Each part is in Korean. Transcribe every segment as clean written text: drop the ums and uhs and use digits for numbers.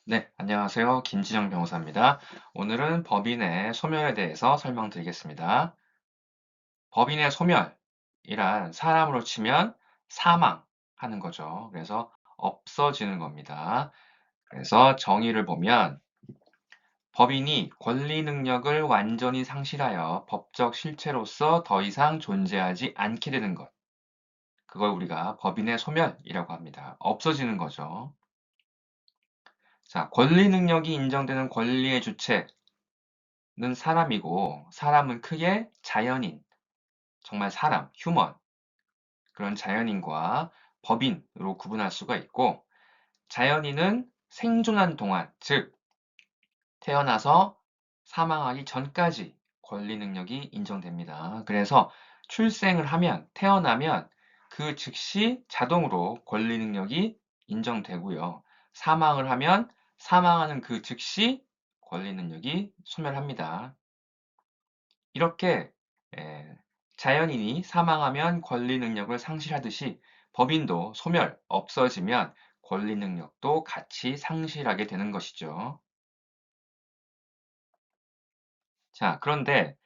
네, 안녕하세요. 김진영 변호사입니다. 오늘은 법인의 소멸에 대해서 설명드리겠습니다. 법인의 소멸이란 사람으로 치면 사망하는 거죠. 그래서 없어지는 겁니다. 그래서 정의를 보면 법인이 권리 능력을 완전히 상실하여 법적 실체로서 더 이상 존재하지 않게 되는 것. 그걸 우리가 법인의 소멸이라고 합니다. 없어지는 거죠. 자, 권리 능력이 인정되는 권리의 주체, 는 사람이고 사람은 크게 자연인, 정말 사람, 휴먼 그런 자연인과 법인으로 구분할 수가 있고 자연인은 생존한 동안, 즉 태어나서 사망하기 전까지 권리 능력이 인정됩니다. 그래서 출생을 하면, 태어나면 그 즉시 자동으로 권리 능력이 인정되고요. 사망을 하면 사망하는 그 즉시 권리 능력이 소멸합니다. 이렇게 자연인이 사망하면 권리 능력을 상실하듯이 법인도 소멸, 없어지면 권리 능력도 같이 상실하게 되는 것이죠. 자, 그런데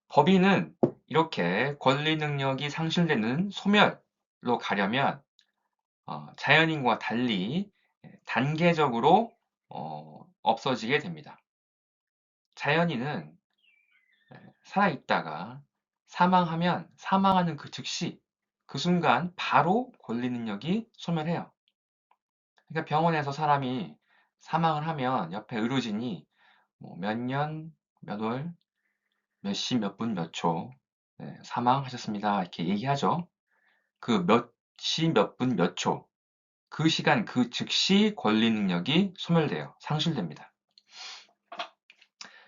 법인은 이렇게 권리 능력이 상실되는 소멸로 가려면 자연인과 달리 단계적으로 없어지게 됩니다. 자연인은 살아있다가 사망하면 사망하는 그 즉시 그 순간 바로 권리 능력이 소멸해요. 그러니까 병원에서 사람이 사망을 하면 옆에 의료진이 몇 년, 몇 월, 몇 시, 몇 분, 몇 초 사망하셨습니다. 이렇게 얘기하죠. 그 몇 시, 몇 분, 몇 초, 그 시간, 그 즉시 권리 능력이 소멸돼요. 상실됩니다.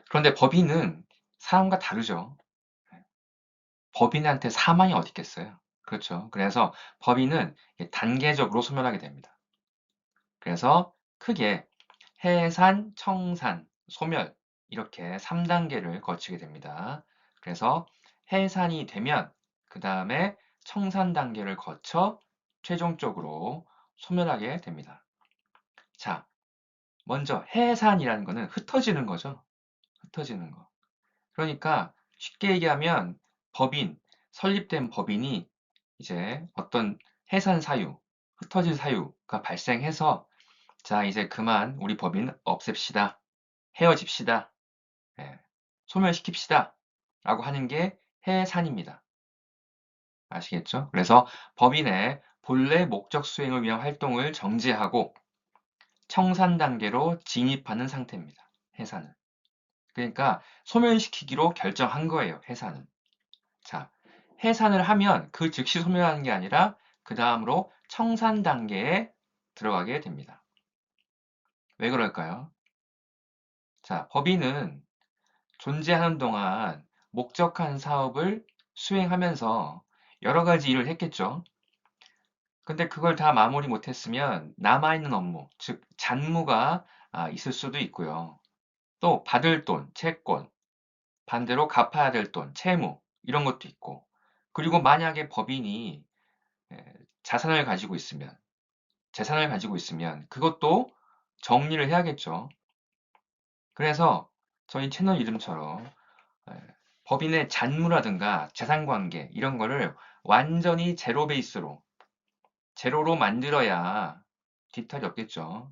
그런데 법인은 사람과 다르죠. 법인한테 사망이 어디 있겠어요? 그렇죠. 그래서 법인은 단계적으로 소멸하게 됩니다. 그래서 크게 해산, 청산, 소멸 이렇게 3단계를 거치게 됩니다. 그래서 해산이 되면 그 다음에 청산 단계를 거쳐 최종적으로 소멸하게 됩니다. 자, 먼저 해산이라는 거는 흩어지는 거죠. 흩어지는 거. 그러니까 쉽게 얘기하면 법인, 설립된 법인이 이제 어떤 해산 사유, 흩어질 사유가 발생해서 자, 이제 그만 우리 법인 없앱시다. 헤어집시다. 예, 소멸시킵시다. 라고 하는 게 해산입니다. 아시겠죠? 그래서 법인의 본래 목적 수행을 위한 활동을 정지하고 청산 단계로 진입하는 상태입니다. 해산은. 그러니까 소멸시키기로 결정한 거예요. 해산은. 자, 해산을 하면 그 즉시 소멸하는 게 아니라 그 다음으로 청산 단계에 들어가게 됩니다. 왜 그럴까요? 자, 법인은 존재하는 동안 목적한 사업을 수행하면서 여러 가지 일을 했겠죠. 근데 그걸 다 마무리 못했으면 남아있는 업무, 즉 잔무가 있을 수도 있고요. 또 받을 돈, 채권, 반대로 갚아야 될 돈, 채무 이런 것도 있고 그리고 만약에 법인이 에, 자산을 가지고 있으면 재산을 가지고 있으면 그것도 정리를 해야겠죠. 그래서 저희 채널 이름처럼 에, 법인의 잔무라든가 재산관계 이런 거를 완전히 제로 베이스로 제로로 만들어야 뒤탈이 없겠죠.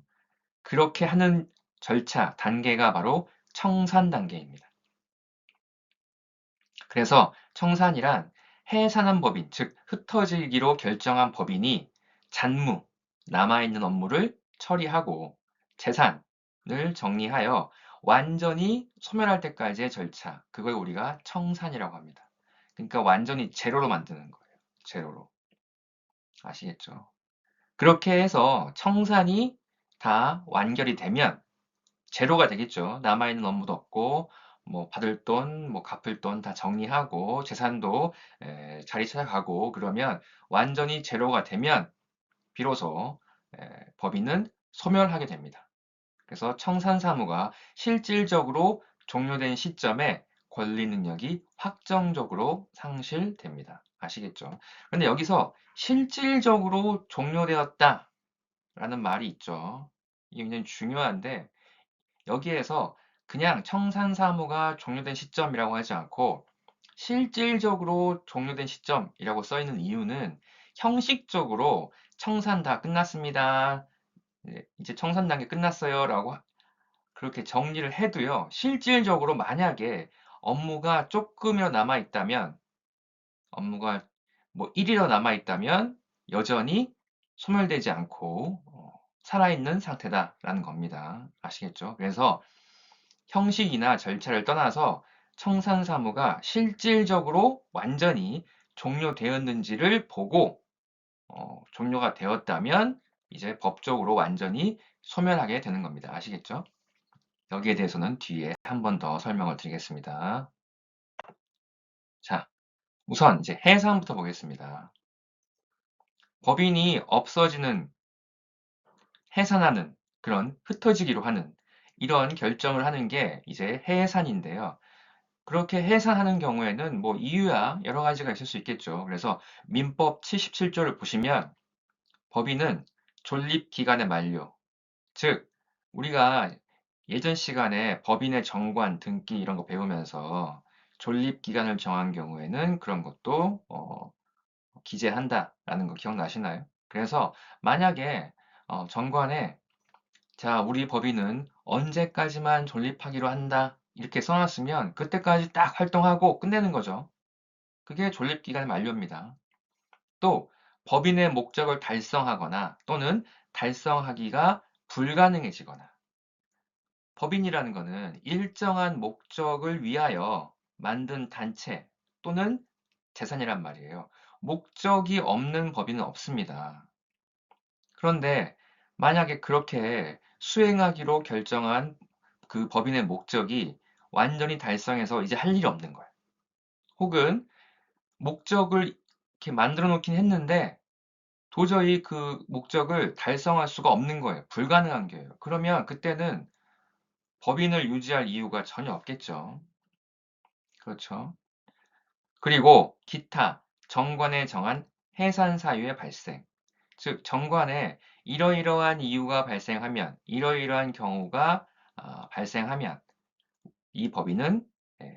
그렇게 하는 절차, 단계가 바로 청산 단계입니다. 그래서 청산이란 해산한 법인, 즉 흩어지기로 결정한 법인이 잔무, 남아있는 업무를 처리하고 재산을 정리하여 완전히 소멸할 때까지의 절차, 그걸 우리가 청산이라고 합니다. 그러니까 완전히 제로로 만드는 거예요. 제로로. 아시겠죠? 그렇게 해서 청산이 다 완결이 되면 제로가 되겠죠. 남아있는 업무도 없고, 뭐 받을 돈, 뭐 갚을 돈 다 정리하고, 재산도 자리 찾아가고, 그러면 완전히 제로가 되면 비로소 법인은 소멸하게 됩니다. 그래서 청산사무가 실질적으로 종료된 시점에 권리 능력이 확정적으로 상실됩니다. 아시겠죠? 근데 여기서 실질적으로 종료되었다 라는 말이 있죠. 이게 굉장히 중요한데 여기에서 그냥 청산사무가 종료된 시점이라고 하지 않고 실질적으로 종료된 시점이라고 써 있는 이유는 형식적으로 청산 다 끝났습니다. 이제 청산 단계 끝났어요라고 그렇게 정리를 해도요. 실질적으로 만약에 업무가 조금이라도 남아 있다면 업무가 뭐 1이라도 남아 있다면 여전히 소멸되지 않고 살아있는 상태다라는 겁니다. 아시겠죠? 그래서 형식이나 절차를 떠나서 청산사무가 실질적으로 완전히 종료되었는지를 보고 종료가 되었다면 이제 법적으로 완전히 소멸하게 되는 겁니다. 아시겠죠? 여기에 대해서는 뒤에 한 번 더 설명을 드리겠습니다. 자, 우선 이제 해산부터 보겠습니다. 법인이 없어지는, 해산하는, 그런 흩어지기로 하는 이런 결정을 하는 게 이제 해산인데요. 그렇게 해산하는 경우에는 뭐 이유야 여러 가지가 있을 수 있겠죠. 그래서 민법 77조를 보시면 법인은 존립 기간의 만료, 즉 우리가 예전 시간에 법인의 정관, 등기 이런 거 배우면서 존립 기간을 정한 경우에는 그런 것도 기재한다라는 거 기억나시나요? 그래서 만약에 정관에 자, 우리 법인은 언제까지만 존립하기로 한다 이렇게 써놨으면 그때까지 딱 활동하고 끝내는 거죠. 그게 존립기간 만료입니다. 또 법인의 목적을 달성하거나 또는 달성하기가 불가능해지거나 법인이라는 것은 일정한 목적을 위하여 만든 단체 또는 재산이란 말이에요. 목적이 없는 법인은 없습니다. 그런데 만약에 그렇게 수행하기로 결정한 그 법인의 목적이 완전히 달성해서 이제 할 일이 없는 거예요. 혹은 목적을 이렇게 만들어 놓긴 했는데 도저히 그 목적을 달성할 수가 없는 거예요. 불가능한 거예요. 그러면 그때는 법인을 유지할 이유가 전혀 없겠죠. 그렇죠. 그리고 기타 정관에 정한 해산 사유의 발생. 즉 정관에 이러이러한 이유가 발생하면 이러이러한 경우가 발생하면 이 법인은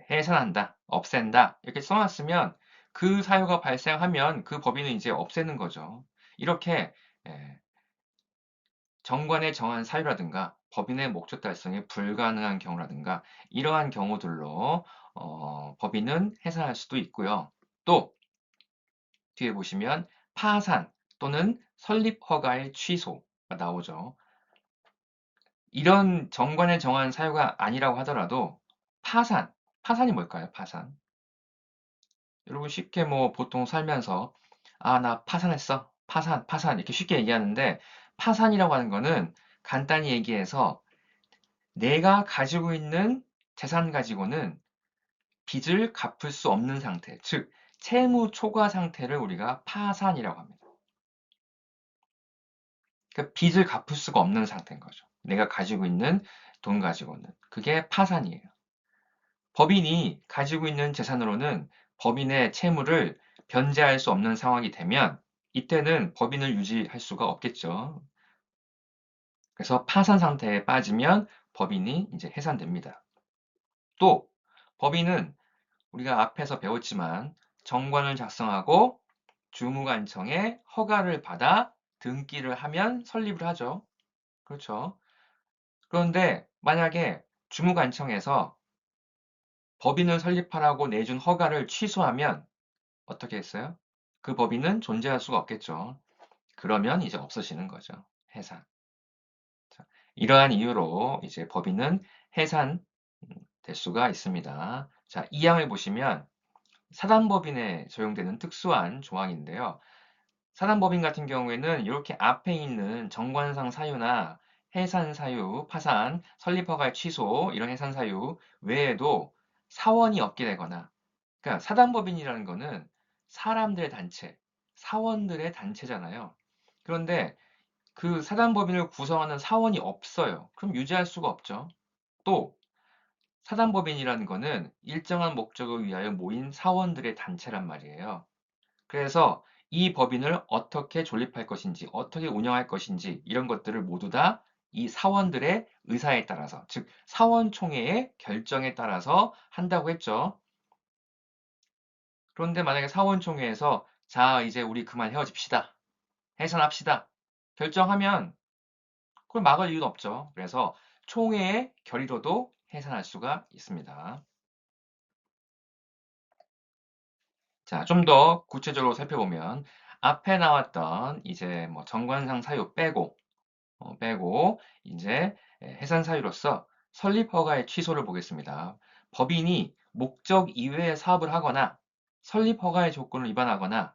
해산한다, 없앤다 이렇게 써놨으면 그 사유가 발생하면 그 법인은 이제 없애는 거죠. 이렇게 예, 정관에 정한 사유라든가 법인의 목적 달성이 불가능한 경우라든가 이러한 경우들로 법인은 해산할 수도 있고요. 또 뒤에 보시면 파산 또는 설립 허가의 취소가 나오죠. 이런 정관에 정한 사유가 아니라고 하더라도 파산이 뭘까요? 파산. 여러분 쉽게 뭐 보통 살면서 아, 나 파산했어. 파산 이렇게 쉽게 얘기하는데 파산이라고 하는 거는 간단히 얘기해서 내가 가지고 있는 재산 가지고는 빚을 갚을 수 없는 상태, 즉 채무 초과 상태를 우리가 파산이라고 합니다. 그러니까 빚을 갚을 수가 없는 상태인 거죠. 내가 가지고 있는 돈 가지고는. 그게 파산이에요. 법인이 가지고 있는 재산으로는 법인의 채무를 변제할 수 없는 상황이 되면 이때는 법인을 유지할 수가 없겠죠. 그래서 파산 상태에 빠지면 법인이 이제 해산됩니다. 또 법인은 우리가 앞에서 배웠지만 정관을 작성하고 주무관청에 허가를 받아 등기를 하면 설립을 하죠. 그렇죠. 그런데 만약에 주무관청에서 법인을 설립하라고 내준 허가를 취소하면 어떻게 했어요? 그 법인은 존재할 수가 없겠죠. 그러면 이제 없어지는 거죠. 해산. 자, 이러한 이유로 이제 법인은 해산 될 수가 있습니다. 자, 이 항을 보시면 사단법인에 적용되는 특수한 조항인데요. 사단법인 같은 경우에는 이렇게 앞에 있는 정관상 사유나 해산 사유, 파산, 설립허가의 취소 이런 해산 사유 외에도 사원이 없게 되거나 그러니까 사단법인이라는 거는 사람들의 단체, 사원들의 단체잖아요. 그런데 그 사단법인을 구성하는 사원이 없어요. 그럼 유지할 수가 없죠. 또 사단법인이라는 거는 일정한 목적을 위하여 모인 사원들의 단체란 말이에요. 그래서 이 법인을 어떻게 존립할 것인지, 어떻게 운영할 것인지 이런 것들을 모두 다 이 사원들의 의사에 따라서, 즉 사원총회의 결정에 따라서 한다고 했죠. 그런데 만약에 사원총회에서 자, 이제 우리 그만 헤어집시다. 해산합시다. 결정하면 그걸 막을 이유는 없죠. 그래서 총회의 결의로도 해산할 수가 있습니다. 자, 좀 더 구체적으로 살펴보면 앞에 나왔던 이제 뭐 정관상 사유 빼고 이제 해산 사유로서 설립 허가의 취소를 보겠습니다. 법인이 목적 이외의 사업을 하거나 설립 허가의 조건을 위반하거나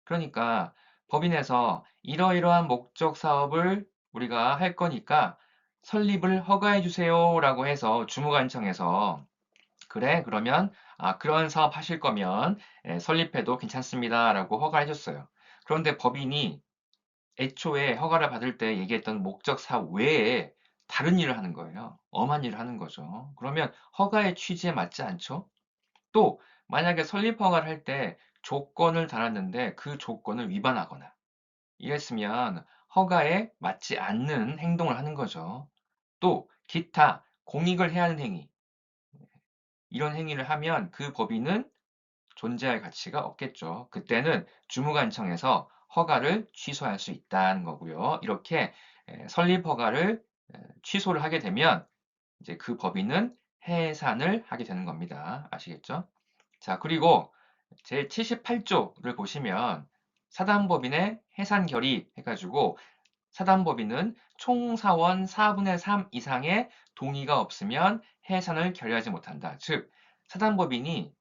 그러니까 법인에서 이러이러한 목적 사업을 우리가 할 거니까 설립을 허가해 주세요라고 해서 주무관청에서 그래 그러면 그런 사업 하실 거면 설립해도 괜찮습니다라고 허가해 줬어요. 그런데 법인이 애초에 허가를 받을 때 얘기했던 목적 사업 외에 다른 일을 하는 거예요. 엄한 일을 하는 거죠. 그러면 허가의 취지에 맞지 않죠? 또 만약에 설립 허가를 할 때 조건을 달았는데 그 조건을 위반하거나 이랬으면 허가에 맞지 않는 행동을 하는 거죠. 또 기타 공익을 해야 하는 행위 이런 행위를 하면 그 법인은 존재할 가치가 없겠죠. 그때는 주무관청에서 허가를 취소할 수 있다는 거고요. 이렇게 설립 허가를 취소를 하게 되면 이제 그 법인은 해산을 하게 되는 겁니다. 아시겠죠? 자, 그리고 제78조를 보시면 사단법인의 해산 결의 해가지고 사단법인은 총사원 4분의 3 이상의 동의가 없으면 해산을 결의하지 못한다. 즉, 사단법인이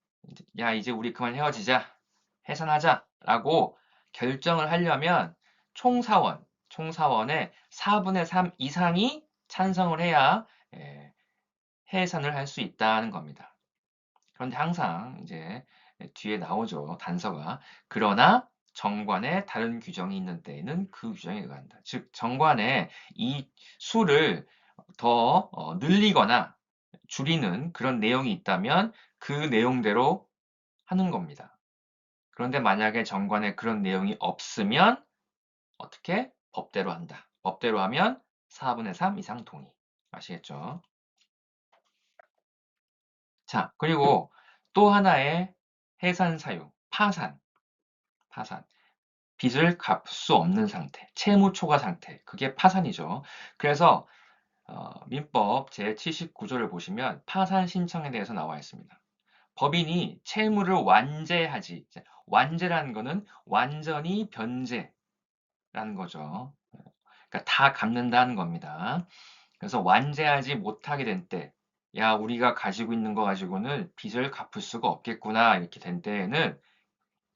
야, 이제 우리 그만 헤어지자, 해산하자라고 결정을 하려면 총사원의 4분의 3 이상이 찬성을 해야 해산을 할 수 있다는 겁니다. 그런데 항상 이제 뒤에 나오죠. 단서가. 그러나 정관에 다른 규정이 있는 때에는 그 규정에 의한다. 즉, 정관에 이 수를 더 늘리거나 줄이는 그런 내용이 있다면 그 내용대로 하는 겁니다. 그런데 만약에 정관에 그런 내용이 없으면 어떻게? 법대로 한다. 법대로 하면 4분의 3 이상 동의. 아시겠죠? 자, 그리고 또 하나의 해산 사유, 파산. 빚을 갚을 수 없는 상태, 채무 초과 상태. 그게 파산이죠. 그래서 민법 제79조를 보시면 파산 신청에 대해서 나와 있습니다. 법인이 채무를 완제하지. 완제라는 거는 완전히 변제라는 거죠. 그러니까 다 갚는다는 겁니다. 그래서 완제하지 못하게 된 때, 야, 우리가 가지고 있는 거 가지고는 빚을 갚을 수가 없겠구나. 이렇게 된 때에는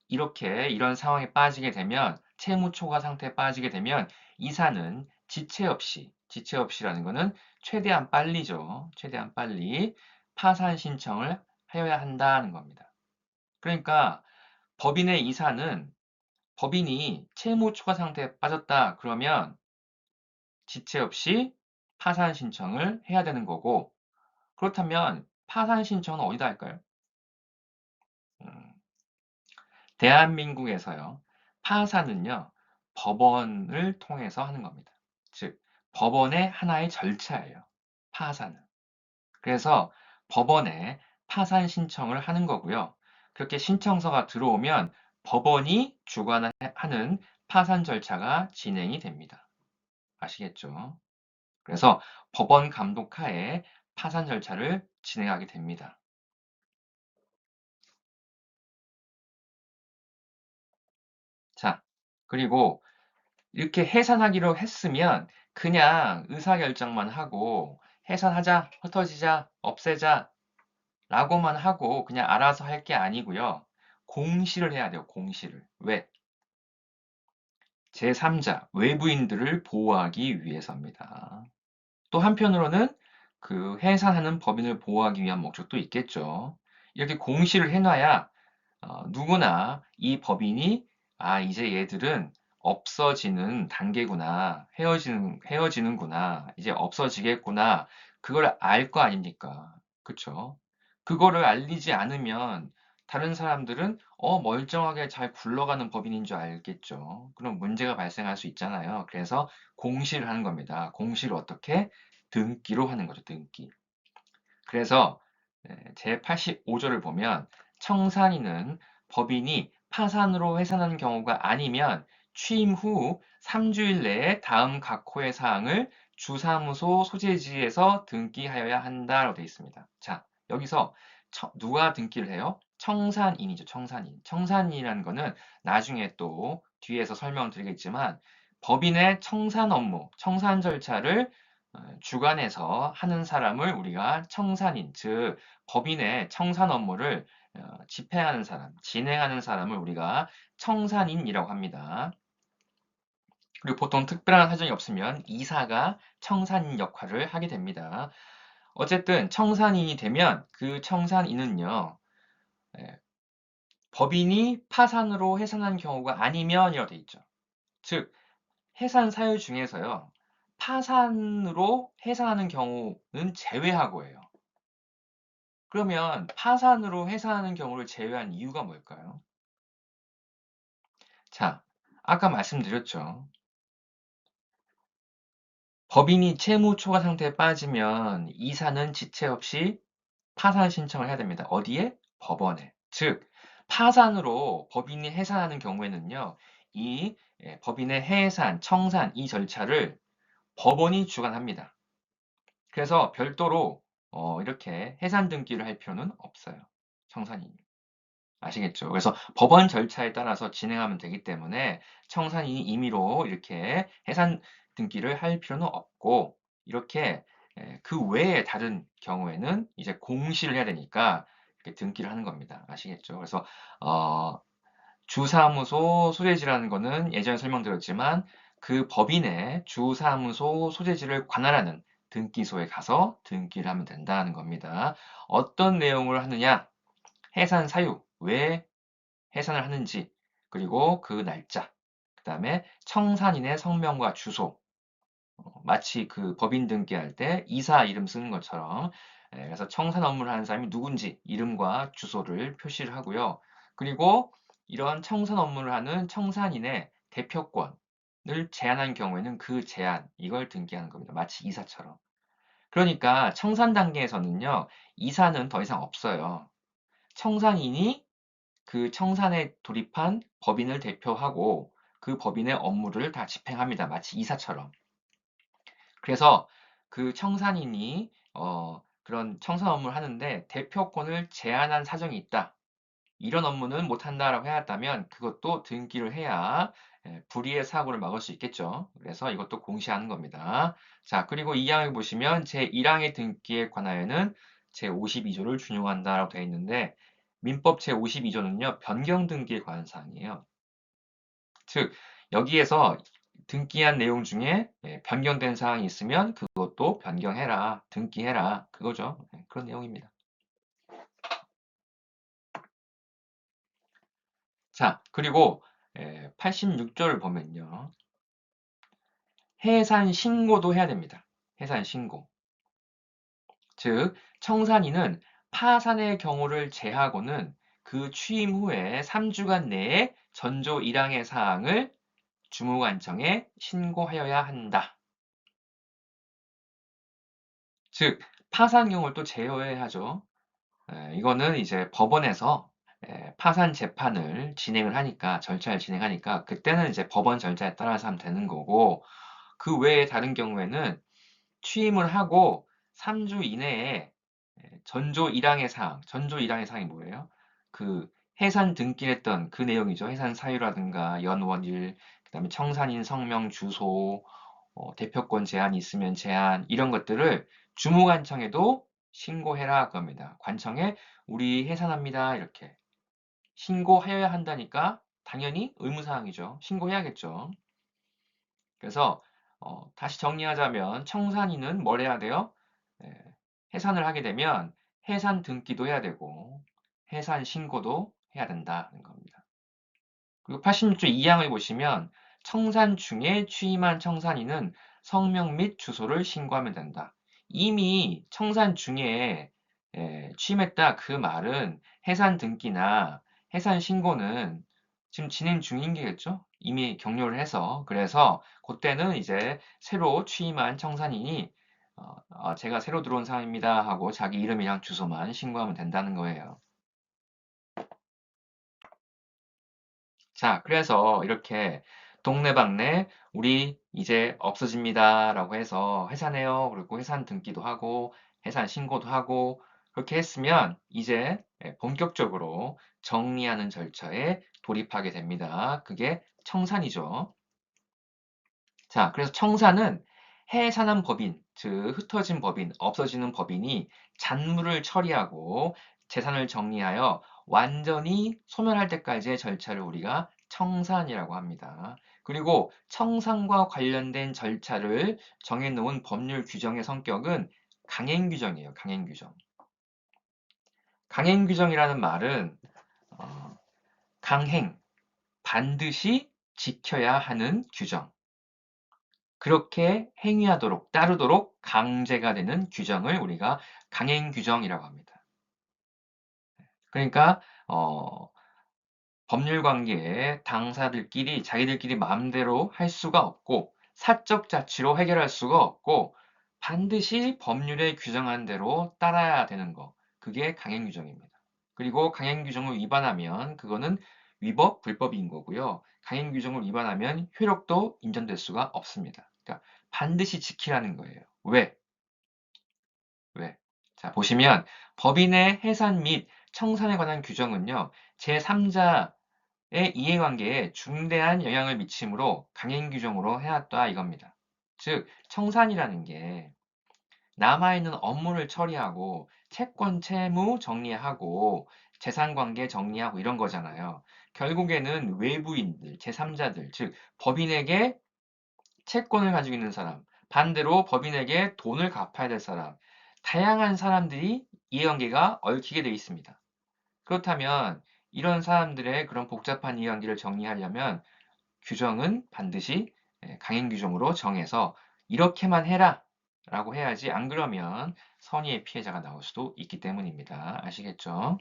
이렇게 이런 상황에 빠지게 되면 채무 초과 상태에 빠지게 되면 이사는 지체 없이라는 거는 최대한 빨리죠. 최대한 빨리 파산 신청을 하여야 한다는 겁니다. 그러니까 법인의 이사는 법인이 채무 초과 상태에 빠졌다 그러면 지체 없이 파산 신청을 해야 되는 거고 그렇다면 파산 신청은 어디다 할까요? 음, 대한민국에서요. 파산은요. 법원을 통해서 하는 겁니다. 즉 법원의 하나의 절차예요. 파산은. 그래서 법원에 파산 신청을 하는 거고요. 그렇게 신청서가 들어오면 법원이 주관하는 파산 절차가 진행이 됩니다. 아시겠죠? 그래서 법원 감독 하에 파산 절차를 진행하게 됩니다. 자, 그리고 이렇게 해산하기로 했으면 그냥 의사결정만 하고 해산하자, 흩어지자, 없애자 라고만 하고 그냥 알아서 할 게 아니고요. 공시를 해야 돼요. 공시를. 왜? 제3자, 외부인들을 보호하기 위해서입니다. 또 한편으로는 그 해산하는 법인을 보호하기 위한 목적도 있겠죠. 이렇게 공시를 해놔야 누구나 이 법인이 이제 얘들은 없어지는 단계구나. 헤어지는구나. 이제 없어지겠구나. 그걸 알 거 아닙니까? 그쵸? 그거를 알리지 않으면 다른 사람들은 멀쩡하게 잘 굴러가는 법인인 줄 알겠죠. 그럼 문제가 발생할 수 있잖아요. 그래서 공시를 하는 겁니다. 공시를 어떻게? 등기로 하는 거죠. 등기. 그래서 제85조를 보면 청산인은 법인이 파산으로 해산하는 경우가 아니면 취임 후 3주일 내에 다음 각 호의 사항을 주사무소 소재지에서 등기하여야 한다라고 되어 있습니다. 자, 여기서 누가 등기를 해요? 청산인이죠. 청산인. 청산인이라는 거는 나중에 또 뒤에서 설명드리겠지만 법인의 청산 업무, 청산 절차를 주관해서 하는 사람을 우리가 청산인, 즉 법인의 청산 업무를 집행하는 사람, 진행하는 사람을 우리가 청산인이라고 합니다. 그리고 보통 특별한 사정이 없으면 이사가 청산인 역할을 하게 됩니다. 어쨌든 청산인이 되면 그 청산인은요, 예, 법인이 파산으로 해산한 경우가 아니면이라고 되어 있죠. 즉 해산 사유 중에서요, 파산으로 해산하는 경우는 제외하고예요. 그러면 파산으로 해산하는 경우를 제외한 이유가 뭘까요? 자, 아까 말씀드렸죠. 법인이 채무 초과 상태에 빠지면 이사는 지체 없이 파산 신청을 해야 됩니다. 어디에? 법원에. 즉, 파산으로 법인이 해산하는 경우에는요, 이 법인의 해산, 청산 이 절차를 법원이 주관합니다. 그래서 별도로 이렇게 해산 등기를 할 필요는 없어요. 청산인이. 아시겠죠? 그래서 법원 절차에 따라서 진행하면 되기 때문에 청산인이 임의로 이렇게 해산 등기를 할 필요는 없고 이렇게 그 외에 다른 경우에는 이제 공시를 해야 되니까 이렇게 등기를 하는 겁니다. 아시겠죠? 그래서 어, 주사무소 소재지라는 거는 예전에 설명드렸지만 그 법인의 주사무소 소재지를 관할하는 등기소에 가서 등기를 하면 된다는 겁니다. 어떤 내용을 하느냐? 해산 사유, 왜 해산을 하는지, 그리고 그 날짜, 그 다음에 청산인의 성명과 주소, 마치 그 법인 등기할 때 이사 이름 쓰는 것처럼 그래서 청산 업무를 하는 사람이 누군지 이름과 주소를 표시를 하고요. 그리고 이런 청산 업무를 하는 청산인의 대표권을 제한한 경우에는 그 제한, 이걸 등기하는 겁니다. 마치 이사처럼. 그러니까 청산 단계에서는요, 이사는 더 이상 없어요. 청산인이 그 청산에 돌입한 법인을 대표하고 그 법인의 업무를 다 집행합니다. 마치 이사처럼. 그래서 그 청산인이 그런 청산 업무를 하는데 대표권을 제한한 사정이 있다. 이런 업무는 못한다라고 해왔다면 그것도 등기를 해야 불의의 사고를 막을 수 있겠죠. 그래서 이것도 공시하는 겁니다. 자, 그리고 2항을 보시면 제1항의 등기에 관하여는 제52조를 준용한다라고 되어 있는데 민법 제52조는요, 변경 등기에 관한 사항이에요. 즉, 여기에서 등기한 내용 중에 변경된 사항이 있으면 그것도 변경해라, 등기해라, 그거죠. 그런 내용입니다. 자, 그리고 86조를 보면요. 해산 신고도 해야 됩니다. 해산 신고. 즉, 청산인은 파산의 경우를 제하고는 그 취임 후에 3주간 내에 전조 1항의 사항을 주무관청에 신고하여야 한다. 즉, 파산 경우를 또 제외하죠. 이거는 이제 법원에서 파산 재판을 진행을 하니까, 절차를 진행하니까, 그때는 이제 법원 절차에 따라서 하면 되는 거고, 그 외에 다른 경우에는 취임을 하고 3주 이내에 전조 1항의 사항, 전조 1항의 사항이 뭐예요? 그 해산 등기했던 그 내용이죠. 해산 사유라든가 연원일, 그다음에 청산인 성명 주소, 대표권 제한이 있으면 제한 이런 것들을 주무관청에도 신고해라 그겁니다. 관청에 우리 해산합니다 이렇게 신고하여야 한다니까 당연히 의무사항이죠. 신고해야겠죠. 그래서 다시 정리하자면 청산인은 뭘 해야 돼요? 예, 해산을 하게 되면 해산 등기도 해야 되고 해산 신고도 해야 된다는 겁니다. 그리고 86조 2항을 보시면 청산 중에 취임한 청산인은 성명 및 주소를 신고하면 된다. 이미 청산 중에 취임했다 그 말은 해산 등기나 해산 신고는 지금 진행 중인 게겠죠? 이미 격려를 해서. 그래서 그때는 이제 새로 취임한 청산인이 제가 새로 들어온 사람입니다 하고 자기 이름이랑 주소만 신고하면 된다는 거예요. 자, 그래서 이렇게 동네방네 우리 이제 없어집니다라고 해서 해산해요. 그리고 해산 등기도 하고 해산 신고도 하고 그렇게 했으면 이제 본격적으로 정리하는 절차에 돌입하게 됩니다. 그게 청산이죠. 자, 그래서 청산은 해산한 법인, 즉 흩어진 법인, 없어지는 법인이 잔물을 처리하고 재산을 정리하여 완전히 소멸할 때까지의 절차를 우리가 청산이라고 합니다. 그리고 청산과 관련된 절차를 정해놓은 법률 규정의 성격은 강행규정이에요. 강행규정. 강행규정이라는 말은 강행, 반드시 지켜야 하는 규정. 그렇게 행위하도록, 따르도록 강제가 되는 규정을 우리가 강행규정이라고 합니다. 그러니까 법률 관계에 당사들끼리 자기들끼리 마음대로 할 수가 없고 사적 자치로 해결할 수가 없고 반드시 법률에 규정한 대로 따라야 되는 거. 그게 강행규정입니다. 그리고 강행규정을 위반하면 그거는 위법, 불법인 거고요. 강행규정을 위반하면 효력도 인정될 수가 없습니다. 그러니까 반드시 지키라는 거예요. 왜? 왜? 자, 보시면 법인의 해산 및 청산에 관한 규정은요. 제3자의 이해관계에 중대한 영향을 미치므로 강행규정으로 해왔다 이겁니다. 즉, 청산이라는 게 남아있는 업무를 처리하고 채권, 채무 정리하고 재산관계 정리하고 이런 거잖아요. 결국에는 외부인들, 제3자들, 즉 법인에게 채권을 가지고 있는 사람, 반대로 법인에게 돈을 갚아야 될 사람, 다양한 사람들이 이해관계가 얽히게 되어 있습니다. 그렇다면 이런 사람들의 그런 복잡한 이해관계를 정리하려면 규정은 반드시 강행규정으로 정해서 이렇게만 해라 라고 해야지 안 그러면 선의의 피해자가 나올 수도 있기 때문입니다. 아시겠죠?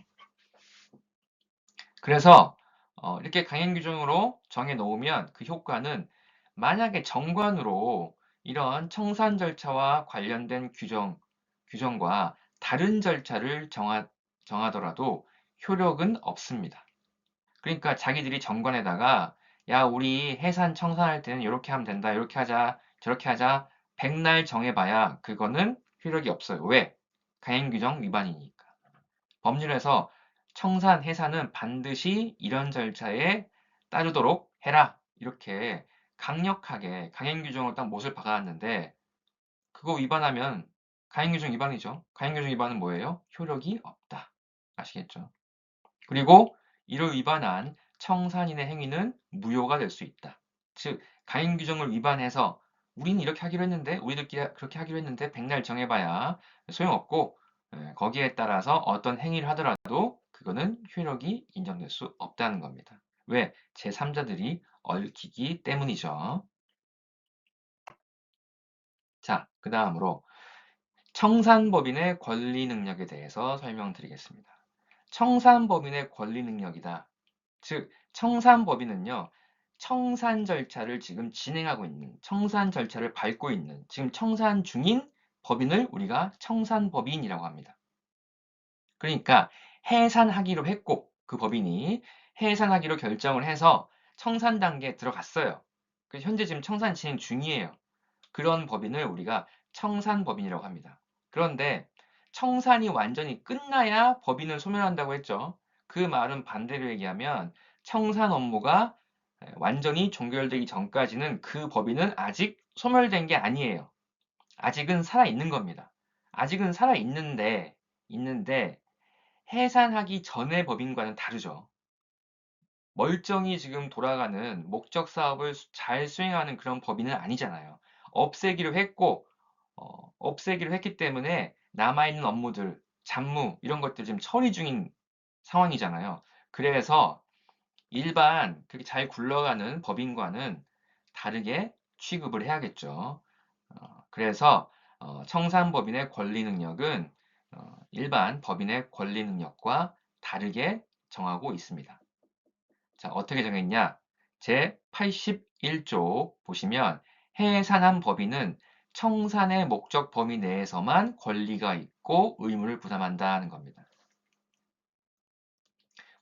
그래서 이렇게 강행규정으로 정해 놓으면 그 효과는 만약에 정관으로 이런 청산 절차와 관련된 규정과 다른 절차를 정하더라도 효력은 없습니다. 그러니까 자기들이 정관에다가 야, 우리 해산 청산할 때는 이렇게 하면 된다. 이렇게 하자. 저렇게 하자. 백날 정해봐야 그거는 효력이 없어요. 왜? 강행규정 위반이니까. 법률에서 청산, 해산은 반드시 이런 절차에 따르도록 해라. 이렇게 강력하게 강행규정을 딱 못을 박아놨는데 그거 위반하면 강행규정 위반이죠. 강행규정 위반은 뭐예요? 효력이 없다. 아시겠죠? 그리고 이를 위반한 청산인의 행위는 무효가 될 수 있다. 즉, 가행 규정을 위반해서 우리는 이렇게 하기로 했는데, 우리들끼리 그렇게 하기로 했는데 백날 정해봐야 소용없고 거기에 따라서 어떤 행위를 하더라도 그거는 효력이 인정될 수 없다는 겁니다. 왜? 제3자들이 얽히기 때문이죠. 자, 그 다음으로 청산법인의 권리 능력에 대해서 설명드리겠습니다. 청산법인의 권리 능력이다. 즉, 청산법인은요, 청산 절차를 지금 진행하고 있는, 청산 절차를 밟고 있는, 지금 청산 중인 법인을 우리가 청산법인이라고 합니다. 그러니까 해산하기로 했고, 그 법인이 해산하기로 결정을 해서 청산 단계에 들어갔어요. 현재 지금 청산 진행 중이에요. 그런 법인을 우리가 청산법인이라고 합니다. 그런데 청산이 완전히 끝나야 법인을 소멸한다고 했죠. 그 말은 반대로 얘기하면 청산 업무가 완전히 종결되기 전까지는 그 법인은 아직 소멸된 게 아니에요. 아직은 살아있는 겁니다. 아직은 있는데 해산하기 전의 법인과는 다르죠. 멀쩡히 지금 돌아가는 목적 사업을 잘 수행하는 그런 법인은 아니잖아요. 없애기로 했고, 없애기로 했기 때문에 남아있는 업무들, 잡무, 이런 것들 지금 처리 중인 상황이잖아요. 그래서 일반 그렇게 잘 굴러가는 법인과는 다르게 취급을 해야겠죠. 그래서 청산법인의 권리 능력은 일반 법인의 권리 능력과 다르게 정하고 있습니다. 자, 어떻게 정했냐? 제 81조 보시면 해산한 법인은 청산의 목적 범위 내에서만 권리가 있고 의무를 부담한다는 겁니다.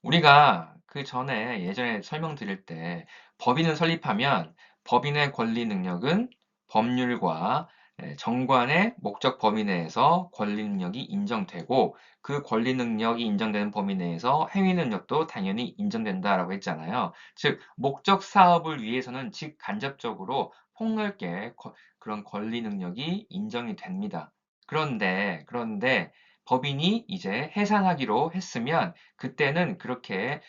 우리가 그 전에 예전에 설명드릴 때 법인을 설립하면 법인의 권리 능력은 법률과 정관의 목적 범위 내에서 권리 능력이 인정되고 그 권리 능력이 인정되는 범위 내에서 행위 능력도 당연히 인정된다라고 했잖아요. 즉 목적 사업을 위해서는 직간접적으로 폭넓게 그런 권리 능력이 인정이 됩니다. 그런데 법인이 이제 해산하기로 했으면 그때는 그렇게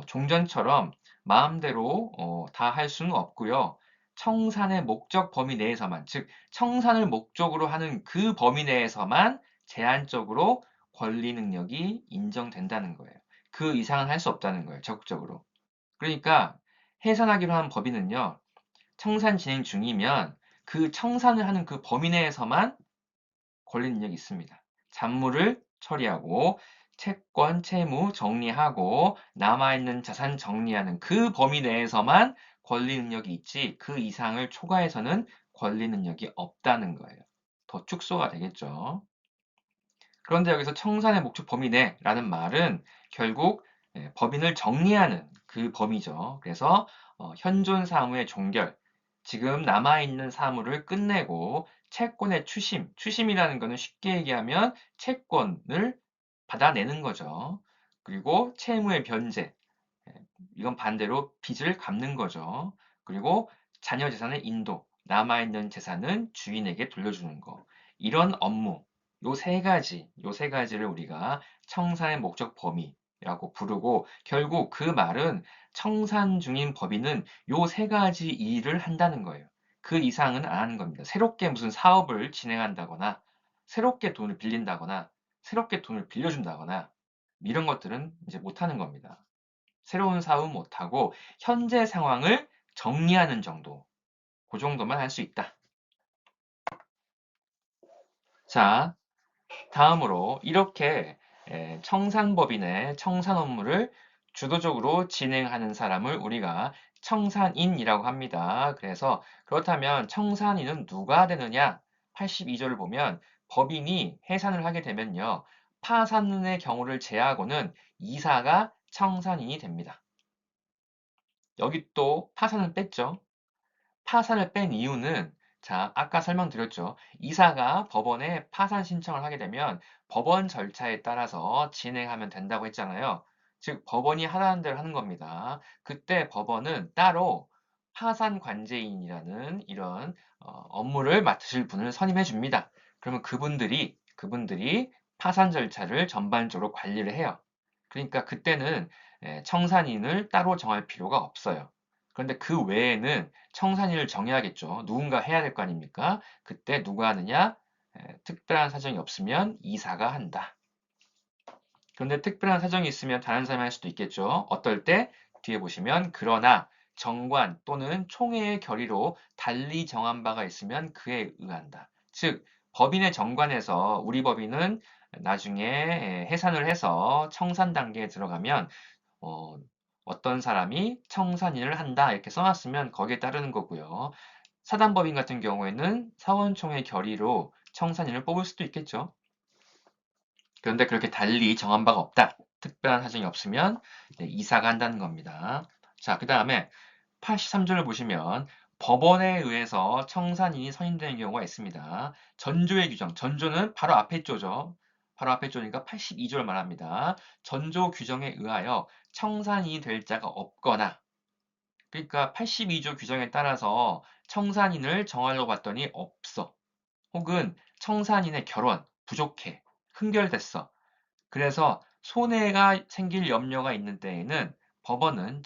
종전처럼 마음대로 다 할 수는 없고요. 청산의 목적 범위 내에서만, 즉 청산을 목적으로 하는 그 범위 내에서만 제한적으로 권리 능력이 인정된다는 거예요. 그 이상은 할 수 없다는 거예요. 적극적으로. 그러니까 해산하기로 한 법인은요. 청산 진행 중이면 그 청산을 하는 그 범위 내에서만 권리 능력이 있습니다. 잡무를 처리하고 채권, 채무 정리하고 남아있는 자산 정리하는 그 범위 내에서만 권리 능력이 있지 그 이상을 초과해서는 권리 능력이 없다는 거예요. 더 축소가 되겠죠. 그런데 여기서 청산의 목적 범위 내라는 말은 결국 법인을 정리하는 그 범위죠. 그래서 현존 사무의 종결, 지금 남아있는 사무를 끝내고 채권의 추심이라는 것은 쉽게 얘기하면 채권을 받아내는 거죠. 그리고 채무의 변제, 이건 반대로 빚을 갚는 거죠. 그리고 자녀 재산의 인도, 남아있는 재산은 주인에게 돌려주는 거. 이런 업무, 요 세 가지를 우리가 청산의 목적 범위라고 부르고 결국 그 말은 청산 중인 법인은 요 세 가지 일을 한다는 거예요. 그 이상은 안 하는 겁니다. 새롭게 무슨 사업을 진행한다거나 새롭게 돈을 빌린다거나 새롭게 돈을 빌려준다거나 이런 것들은 이제 못하는 겁니다. 새로운 사업은 못하고 현재 상황을 정리하는 정도, 그 정도만 할 수 있다. 자, 다음으로 이렇게 청산법인의 청산 업무를 주도적으로 진행하는 사람을 우리가 청산인이라고 합니다. 그래서 그렇다면 청산인은 누가 되느냐? 82조를 보면 법인이 해산을 하게 되면요. 파산의 경우를 제하고는 이사가 청산인이 됩니다. 여기 또 파산을 뺐죠. 파산을 뺀 이유는 자, 아까 설명드렸죠. 이사가 법원에 파산 신청을 하게 되면 법원 절차에 따라서 진행하면 된다고 했잖아요. 즉, 법원이 하라는 대로 하는 겁니다. 그때 법원은 따로 파산 관제인이라는 이런 업무를 맡으실 분을 선임해 줍니다. 그러면 그분들이 파산 절차를 전반적으로 관리를 해요. 그러니까 그때는 청산인을 따로 정할 필요가 없어요. 그런데 그 외에는 청산인을 정해야겠죠. 누군가 해야 될 거 아닙니까? 그때 누가 하느냐? 특별한 사정이 없으면 이사가 한다. 그런데 특별한 사정이 있으면 다른 사람이 할 수도 있겠죠. 어떨 때? 뒤에 보시면 그러나 정관 또는 총회의 결의로 달리 정한 바가 있으면 그에 의한다. 즉 법인의 정관에서 우리 법인은 나중에 해산을 해서 청산 단계에 들어가면 어, 어떤 사람이 청산인을 한다 이렇게 써놨으면 거기에 따르는 거고요. 사단법인 같은 경우에는 사원총회 결의로 청산인을 뽑을 수도 있겠죠. 그런데 그렇게 달리 정한 바가 없다. 특별한 사정이 없으면 이사가 한다는 겁니다. 자, 그 다음에 83조를 보시면 법원에 의해서 청산인이 선임되는 경우가 있습니다. 전조의 규정, 전조는 바로 앞에 조죠. 바로 앞에 조니까 82조를 말합니다. 전조 규정에 의하여 청산인이 될 자가 없거나 그러니까 82조 규정에 따라서 청산인을 정하려고 봤더니 없어. 혹은 청산인의 결혼 부족해. 흥결됐어. 그래서 손해가 생길 염려가 있는 때에는 법원은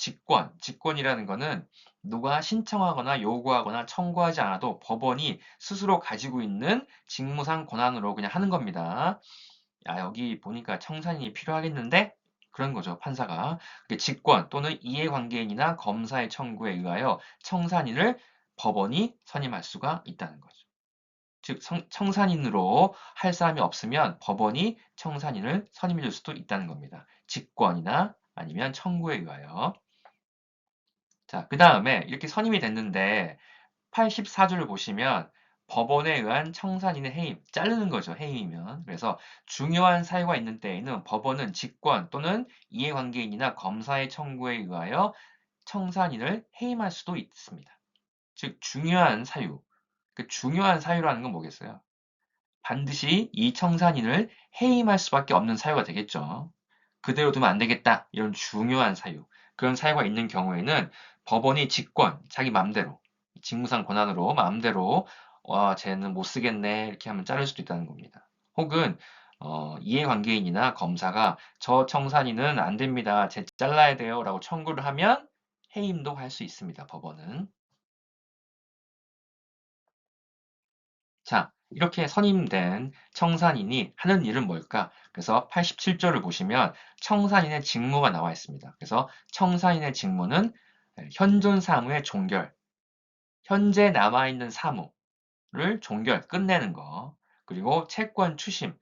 직권이라는 거는 누가 신청하거나 요구하거나 청구하지 않아도 법원이 스스로 가지고 있는 직무상 권한으로 그냥 하는 겁니다. 야, 여기 보니까 청산인이 필요하겠는데? 그런 거죠, 판사가. 직권 또는 이해관계인이나 검사의 청구에 의하여 청산인을 법원이 선임할 수가 있다는 거죠. 즉 청산인으로 할 사람이 없으면 법원이 청산인을 선임해 줄 수도 있다는 겁니다. 직권이나 아니면 청구에 의하여. 자, 그 다음에 이렇게 선임이 됐는데 84조를 보시면 법원에 의한 청산인의 해임, 자르는 거죠. 해임이면. 그래서 중요한 사유가 있는 때에는 법원은 직권 또는 이해관계인이나 검사의 청구에 의하여 청산인을 해임할 수도 있습니다. 즉 중요한 사유. 그 중요한 사유라는 건 뭐겠어요? 반드시 이 청산인을 해임할 수밖에 없는 사유가 되겠죠. 그대로 두면 안 되겠다. 이런 중요한 사유. 그런 사유가 있는 경우에는 법원이 직권, 자기 맘대로, 직무상 권한으로 마음대로 쟤는 못 쓰겠네 이렇게 하면 자를 수도 있다는 겁니다. 혹은 이해관계인이나 검사가 저 청산인은 안 됩니다. 쟤 잘라야 돼요 라고 청구를 하면 해임도 할 수 있습니다. 법원은. 자, 이렇게 선임된 청산인이 하는 일은 뭘까? 그래서 87조를 보시면 청산인의 직무가 나와 있습니다. 그래서 청산인의 직무는 현존 사무의 종결, 현재 남아있는 사무를 종결, 끝내는 거, 그리고 채권 추심,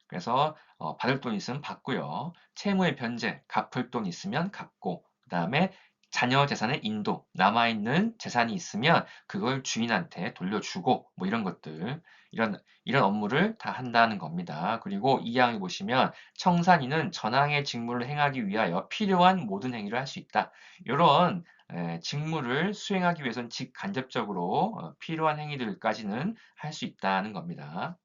그래서 받을 돈 있으면 받고요. 채무의 변제, 갚을 돈 있으면 갚고, 그 다음에 자녀 재산의 인도, 남아있는 재산이 있으면 그걸 주인한테 돌려주고, 뭐 이런 것들, 이런 업무를 다 한다는 겁니다. 그리고 이 항에 보시면 청산인은 전항의 직무를 행하기 위하여 필요한 모든 행위를 할 수 있다. 이런 직무를 수행하기 위해서는 직간접적으로 필요한 행위들까지는 할 수 있다는 겁니다.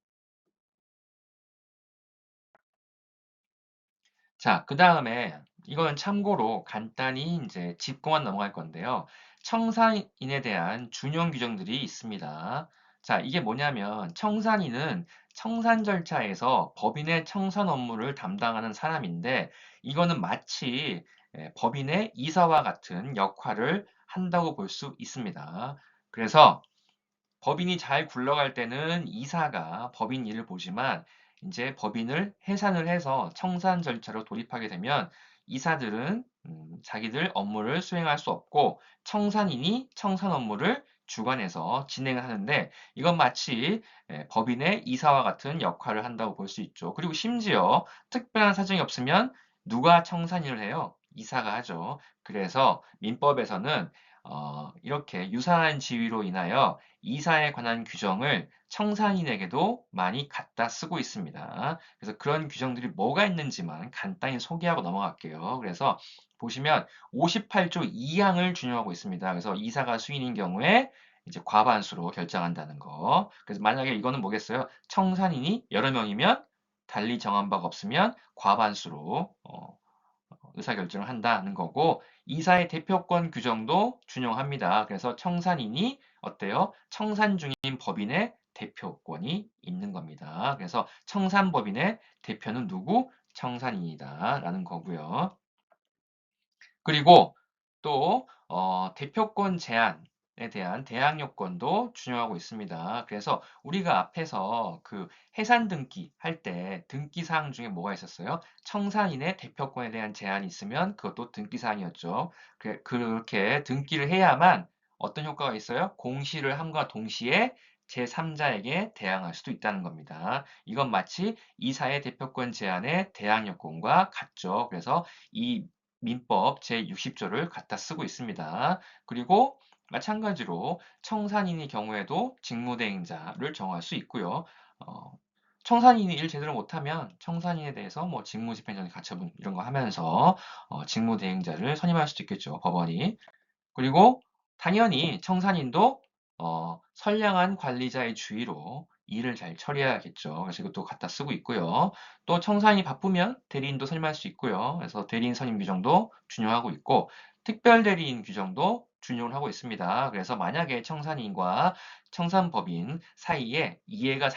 자, 그 다음에 이거는 참고로 간단히 이제 짚고만 넘어갈 건데요. 청산인에 대한 준용 규정들이 있습니다. 자, 이게 뭐냐면 청산인은 청산 절차에서 법인의 청산 업무를 담당하는 사람인데 이거는 마치 법인의 이사와 같은 역할을 한다고 볼 수 있습니다. 그래서 법인이 잘 굴러갈 때는 이사가 법인 일을 보지만 이제 법인을 해산을 해서 청산 절차로 돌입하게 되면 이사들은 자기들 업무를 수행할 수 없고 청산인이 청산 업무를 주관해서 진행을 하는데 이건 마치 법인의 이사와 같은 역할을 한다고 볼 수 있죠. 그리고 심지어 특별한 사정이 없으면 누가 청산인을 해요? 이사가 하죠. 그래서 민법에서는 이렇게 유사한 지위로 인하여 이사에 관한 규정을 청산인에게도 많이 갖다 쓰고 있습니다. 그래서 그런 규정들이 뭐가 있는지만 간단히 소개하고 넘어갈게요. 그래서 보시면 58조 2항을 준용하고 있습니다. 그래서 이사가 수인인 경우에 이제 과반수로 결정한다는 거. 그래서 만약에 이거는 뭐겠어요? 청산인이 여러 명이면 달리 정한 바가 없으면 과반수로 의사결정을 한다는 거고 이사의 대표권 규정도 준용합니다. 그래서 청산인이 어때요? 청산 중인 법인의 대표권이 있는 겁니다. 그래서 청산법인의 대표는 누구? 청산인이다 라는 거고요. 그리고 또 대표권 제한에 대한 대항 요건도 준용하고 있습니다. 그래서 우리가 앞에서 그 해산 등기 할 때 등기 사항 중에 뭐가 있었어요? 청산인의 대표권에 대한 제한이 있으면 그것도 등기 사항이었죠. 그렇게 등기를 해야만 어떤 효과가 있어요? 공시를 함과 동시에 제3자에게 대항할 수도 있다는 겁니다. 이건 마치 이사의 대표권 제한의 대항 요건과 같죠. 그래서 이 민법 제60조를 갖다 쓰고 있습니다. 그리고 마찬가지로 청산인의 경우에도 직무대행자를 정할 수 있고요. 어, 청산인이 일 제대로 못하면 청산인에 대해서 뭐 직무집행정지 가처분 이런 거 하면서 직무대행자를 선임할 수도 있겠죠. 법원이. 그리고 당연히 청산인도 선량한 관리자의 주의로 일을 잘 처리해야겠죠. 그래서 이것도 갖다 쓰고 있고요. 또 청산인이 바쁘면 대리인도 선임할 수 있고요. 그래서 대리인 선임 규정도 준용하고 있고 특별 대리인 규정도 준용을 하고 있습니다. 그래서 만약에 청산인과 청산법인 사이에 이해가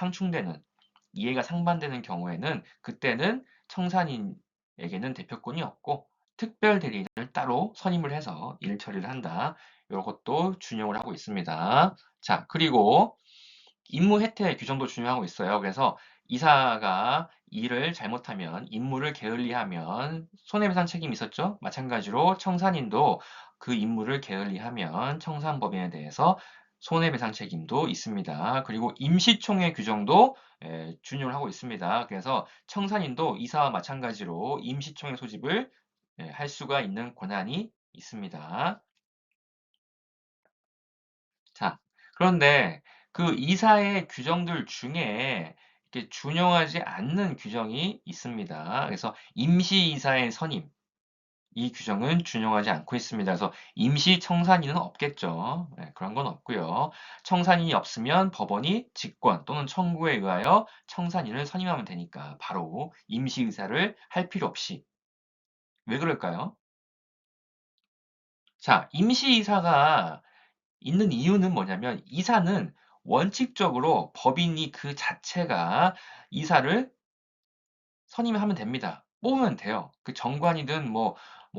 상반되는 경우에는 그때는 청산인에게는 대표권이 없고 특별 대리인을 따로 선임을 해서 일 처리를 한다. 이것도 준용을 하고 있습니다. 자, 그리고 임무 혜택 규정도 준용하고 있어요. 그래서 이사가 일을 잘못하면 임무를 게을리하면 손해배상 책임이 있었죠. 마찬가지로 청산인도 그 임무를 게을리하면 청산법인에 대해서 손해배상 책임도 있습니다. 그리고 임시총회 규정도 준용을 하고 있습니다. 그래서 청산인도 이사와 마찬가지로 임시총회 소집을 할 수가 있는 권한이 있습니다. 자, 그런데 그 이사의 규정들 중에 이렇게 준용하지 않는 규정이 있습니다. 그래서 임시이사의 선임, 이 규정은 준용하지 않고 있습니다. 그래서 임시 청산인은 없겠죠. 네, 그런 건 없고요. 청산인이 없으면 법원이 직권 또는 청구에 의하여 청산인을 선임하면 되니까 바로 임시의사를 할 필요 없이. 왜 그럴까요? 자, 임시이사가 있는 이유는 뭐냐면 이사는 원칙적으로 법인이 그 자체가 이사를 선임하면 됩니다. 뽑으면 돼요. 그 정관이든 뭐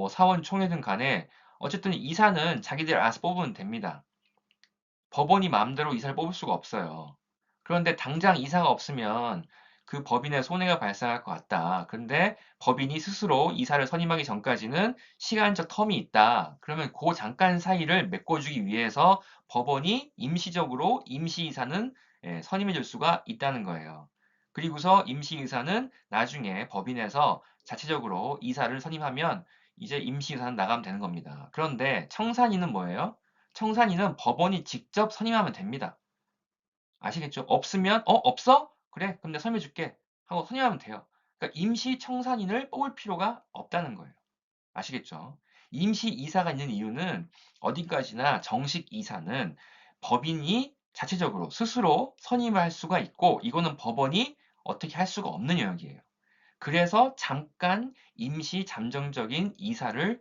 사원 총회든 간에 어쨌든 이사는 자기들 알아서 뽑으면 됩니다. 법원이 마음대로 이사를 뽑을 수가 없어요. 그런데 당장 이사가 없으면 그 법인의 손해가 발생할 것 같다. 그런데 법인이 스스로 이사를 선임하기 전까지는 시간적 텀이 있다. 그러면 그 잠깐 사이를 메꿔주기 위해서 법원이 임시적으로 임시이사는 선임해 줄 수가 있다는 거예요. 그리고서 임시이사는 나중에 법인에서 자체적으로 이사를 선임하면 이제 임시이사는 나가면 되는 겁니다. 그런데 청산인은 뭐예요? 청산인은 법원이 직접 선임하면 됩니다. 아시겠죠? 없으면 없어? 그래 그럼 내가 선임해 줄게 하고 선임하면 돼요. 그러니까 임시 청산인을 뽑을 필요가 없다는 거예요. 아시겠죠? 임시 이사가 있는 이유는 어디까지나 정식 이사는 법인이 자체적으로 스스로 선임을 할 수가 있고 이거는 법원이 어떻게 할 수가 없는 영역이에요. 그래서 잠깐 임시 잠정적인 이사를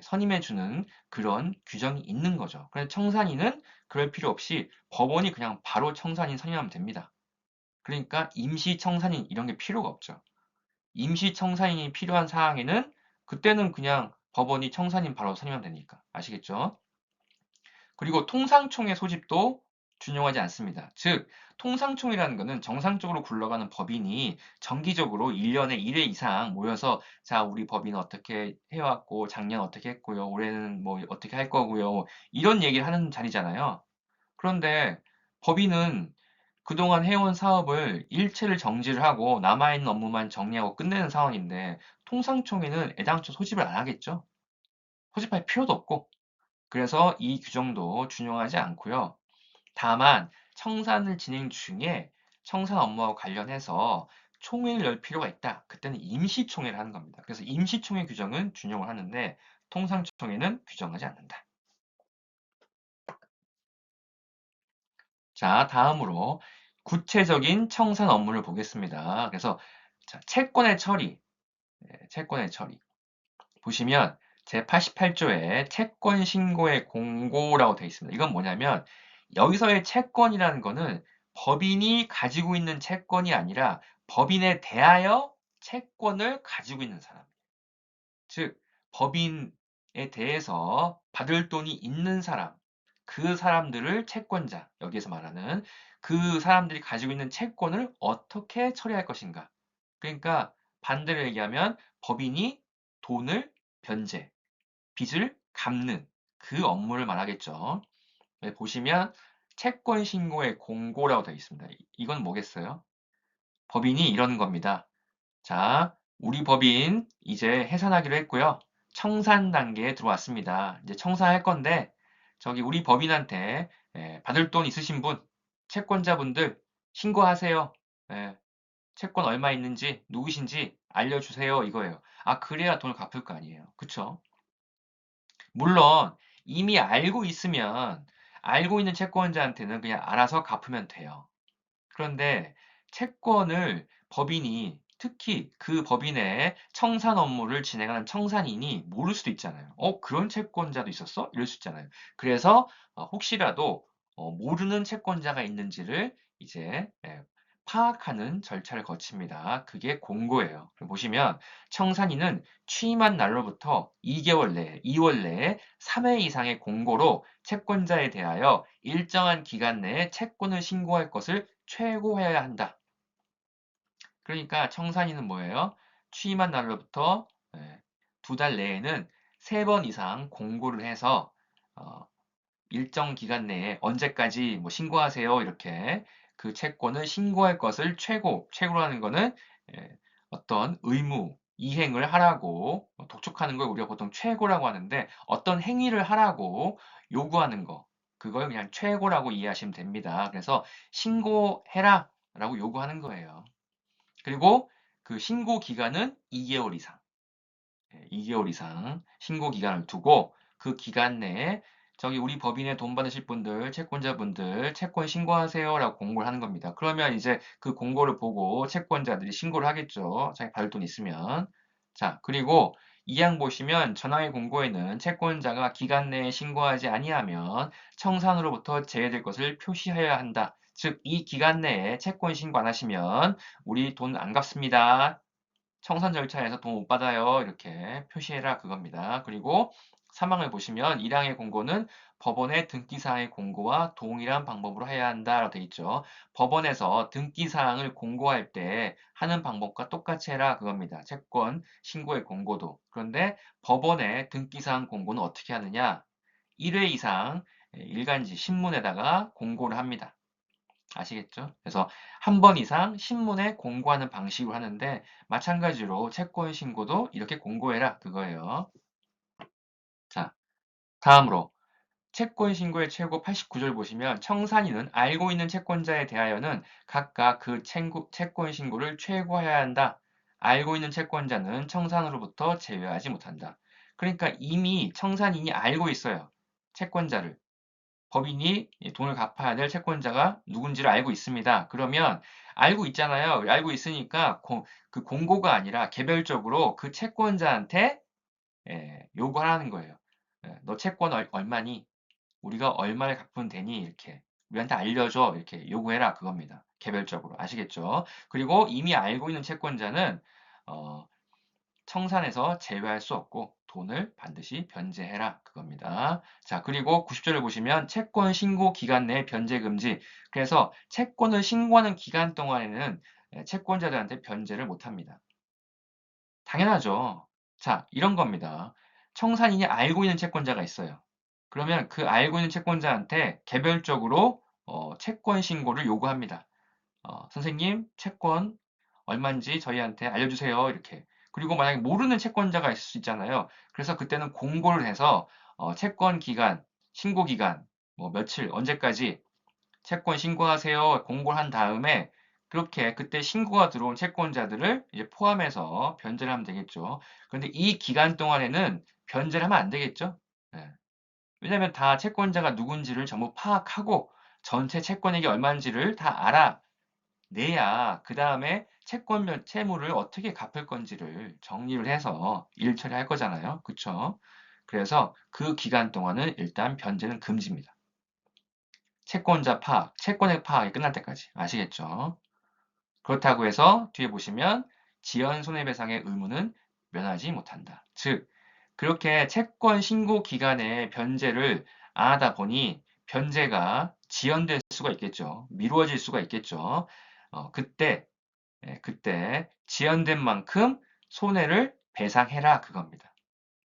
선임해 주는 그런 규정이 있는 거죠. 그래서 청산인은 그럴 필요 없이 법원이 그냥 바로 청산인 선임하면 됩니다. 그러니까 임시 청산인 이런 게 필요가 없죠. 임시 청산인이 필요한 사항에는 그때는 그냥 법원이 청산인 바로 선임하면 되니까. 아시겠죠? 그리고 통상총회 소집도 준용하지 않습니다. 즉, 통상총회라는 것은 정상적으로 굴러가는 법인이 정기적으로 1년에 1회 이상 모여서 자, 우리 법인 어떻게 해왔고, 작년 어떻게 했고요, 올해는 뭐 어떻게 할 거고요, 이런 얘기를 하는 자리잖아요. 그런데 법인은 그동안 해온 사업을 일체를 정지를 하고 남아있는 업무만 정리하고 끝내는 상황인데 통상총회는 애당초 소집을 안 하겠죠. 소집할 필요도 없고 그래서 이 규정도 준용하지 않고요. 다만 청산을 진행 중에 청산 업무와 관련해서 총회를 열 필요가 있다. 그때는 임시총회를 하는 겁니다. 그래서 임시총회 규정은 준용을 하는데 통상총회는 규정하지 않는다. 자, 다음으로 구체적인 청산 업무를 보겠습니다. 그래서 자, 채권의 처리, 채권의 처리. 보시면 제88조에 채권 신고의 공고라고 되어 있습니다. 이건 뭐냐면 여기서의 채권이라는 거는 법인이 가지고 있는 채권이 아니라 법인에 대하여 채권을 가지고 있는 사람. 즉, 법인에 대해서 받을 돈이 있는 사람, 그 사람들을 채권자, 여기에서 말하는 그 사람들이 가지고 있는 채권을 어떻게 처리할 것인가. 그러니까 반대로 얘기하면 법인이 돈을 변제, 빚을 갚는 그 업무를 말하겠죠. 네, 보시면 채권 신고의 공고라고 되어 있습니다. 이건 뭐겠어요? 법인이 이런 겁니다. 자, 우리 법인 이제 해산하기로 했고요. 청산 단계에 들어왔습니다. 이제 청산할 건데 저기 우리 법인한테 받을 돈 있으신 분, 채권자분들 신고하세요. 예, 채권 얼마 있는지 누구신지 알려주세요 이거예요. 아 그래야 돈을 갚을 거 아니에요. 그쵸? 물론 이미 알고 있으면 알고 있는 채권자한테는 그냥 알아서 갚으면 돼요. 그런데 채권을 법인이 특히 그 법인의 청산 업무를 진행하는 청산인이 모를 수도 있잖아요. 그런 채권자도 있었어? 이럴 수 있잖아요. 그래서 혹시라도 모르는 채권자가 있는지를 이제 파악하는 절차를 거칩니다. 그게 공고예요. 보시면 청산인은 취임한 날로부터 2개월 내에, 2월 내에 3회 이상의 공고로 채권자에 대하여 일정한 기간 내에 채권을 신고할 것을 최고해야 한다. 그러니까 청산인은 뭐예요? 취임한 날로부터 2달 내에는 3번 이상 공고를 해서 어, 일정 기간 내에 언제까지 뭐 신고하세요. 이렇게 그 채권을 신고할 것을 최고라는 거는 예, 어떤 의무, 이행을 하라고 독촉하는 걸 우리가 보통 최고라고 하는데 어떤 행위를 하라고 요구하는 거, 그걸 그냥 최고라고 이해하시면 됩니다. 그래서 신고해라 라고 요구하는 거예요. 그리고 그 신고 기간은 2개월 이상. 2개월 이상 신고 기간을 두고 그 기간 내에 저기 우리 법인에 돈 받으실 분들, 채권자분들 채권 신고하세요라고 공고를 하는 겁니다. 그러면 이제 그 공고를 보고 채권자들이 신고를 하겠죠. 자기 받을 돈 있으면. 자, 그리고 이 항 보시면 전항의 공고에는 채권자가 기간 내에 신고하지 아니하면 청산으로부터 제외될 것을 표시하여야 한다. 즉, 이 기간 내에 채권 신고 안 하시면 우리 돈 안 갚습니다. 청산 절차에서 돈 못 받아요. 이렇게 표시해라 그겁니다. 그리고 사망을 보시면 1항의 공고는 법원의 등기사항의 공고와 동일한 방법으로 해야 한다라고 되어 있죠. 법원에서 등기사항을 공고할 때 하는 방법과 똑같이 해라 그겁니다. 채권 신고의 공고도. 그런데 법원의 등기사항 공고는 어떻게 하느냐? 1회 이상 일간지 신문에다가 공고를 합니다. 아시겠죠? 그래서 한 번 이상 신문에 공고하는 방식으로 하는데 마찬가지로 채권 신고도 이렇게 공고해라 그거예요. 자, 다음으로 채권 신고의 최고 89절 보시면 청산인은 알고 있는 채권자에 대하여는 각각 그 채권 신고를 최고해야 한다. 알고 있는 채권자는 청산으로부터 제외하지 못한다. 그러니까 이미 청산인이 알고 있어요. 채권자를. 법인이 돈을 갚아야 될 채권자가 누군지를 알고 있습니다. 그러면 알고 있잖아요. 알고 있으니까 그 공고가 아니라 개별적으로 그 채권자한테 요구하라는 거예요. 너 채권 얼마니? 우리가 얼마를 갚으면 되니? 이렇게 우리한테 알려줘. 이렇게 요구해라 그겁니다. 개별적으로 아시겠죠? 그리고 이미 알고 있는 채권자는 어, 청산에서 제외할 수 없고 돈을 반드시 변제해라 그겁니다. 자, 그리고 90절을 보시면 채권 신고 기간 내 변제 금지. 그래서 채권을 신고하는 기간 동안에는 채권자들한테 변제를 못 합니다. 당연하죠. 자, 이런 겁니다. 청산인이 알고 있는 채권자가 있어요. 그러면 그 알고 있는 채권자한테 개별적으로 채권 신고를 요구합니다. 선생님, 채권 얼마인지 저희한테 알려주세요. 이렇게. 그리고 만약에 모르는 채권자가 있을 수 있잖아요. 그래서 그때는 공고를 해서 채권 기간, 신고 기간, 뭐 며칠, 언제까지 채권 신고하세요. 공고를 한 다음에 그렇게 그때 신고가 들어온 채권자들을 이제 포함해서 변제를 하면 되겠죠. 그런데 이 기간 동안에는 변제를 하면 안 되겠죠. 예. 왜냐하면 다 채권자가 누군지를 전부 파악하고 전체 채권액이 얼마인지를 다 알아내야 그 다음에 채권 채무를 어떻게 갚을 건지를 정리를 해서 일 처리할 거잖아요. 그쵸? 그래서 그 기간 동안은 일단 변제는 금지입니다. 채권자 파악, 채권액 파악이 끝날 때까지. 아시겠죠? 그렇다고 해서 뒤에 보시면 지연 손해배상의 의무는 면하지 못한다. 즉, 그렇게 채권 신고 기간에 변제를 안 하다 보니 변제가 지연될 수가 있겠죠. 미루어질 수가 있겠죠. 그때, 그때 지연된 만큼 손해를 배상해라 그겁니다.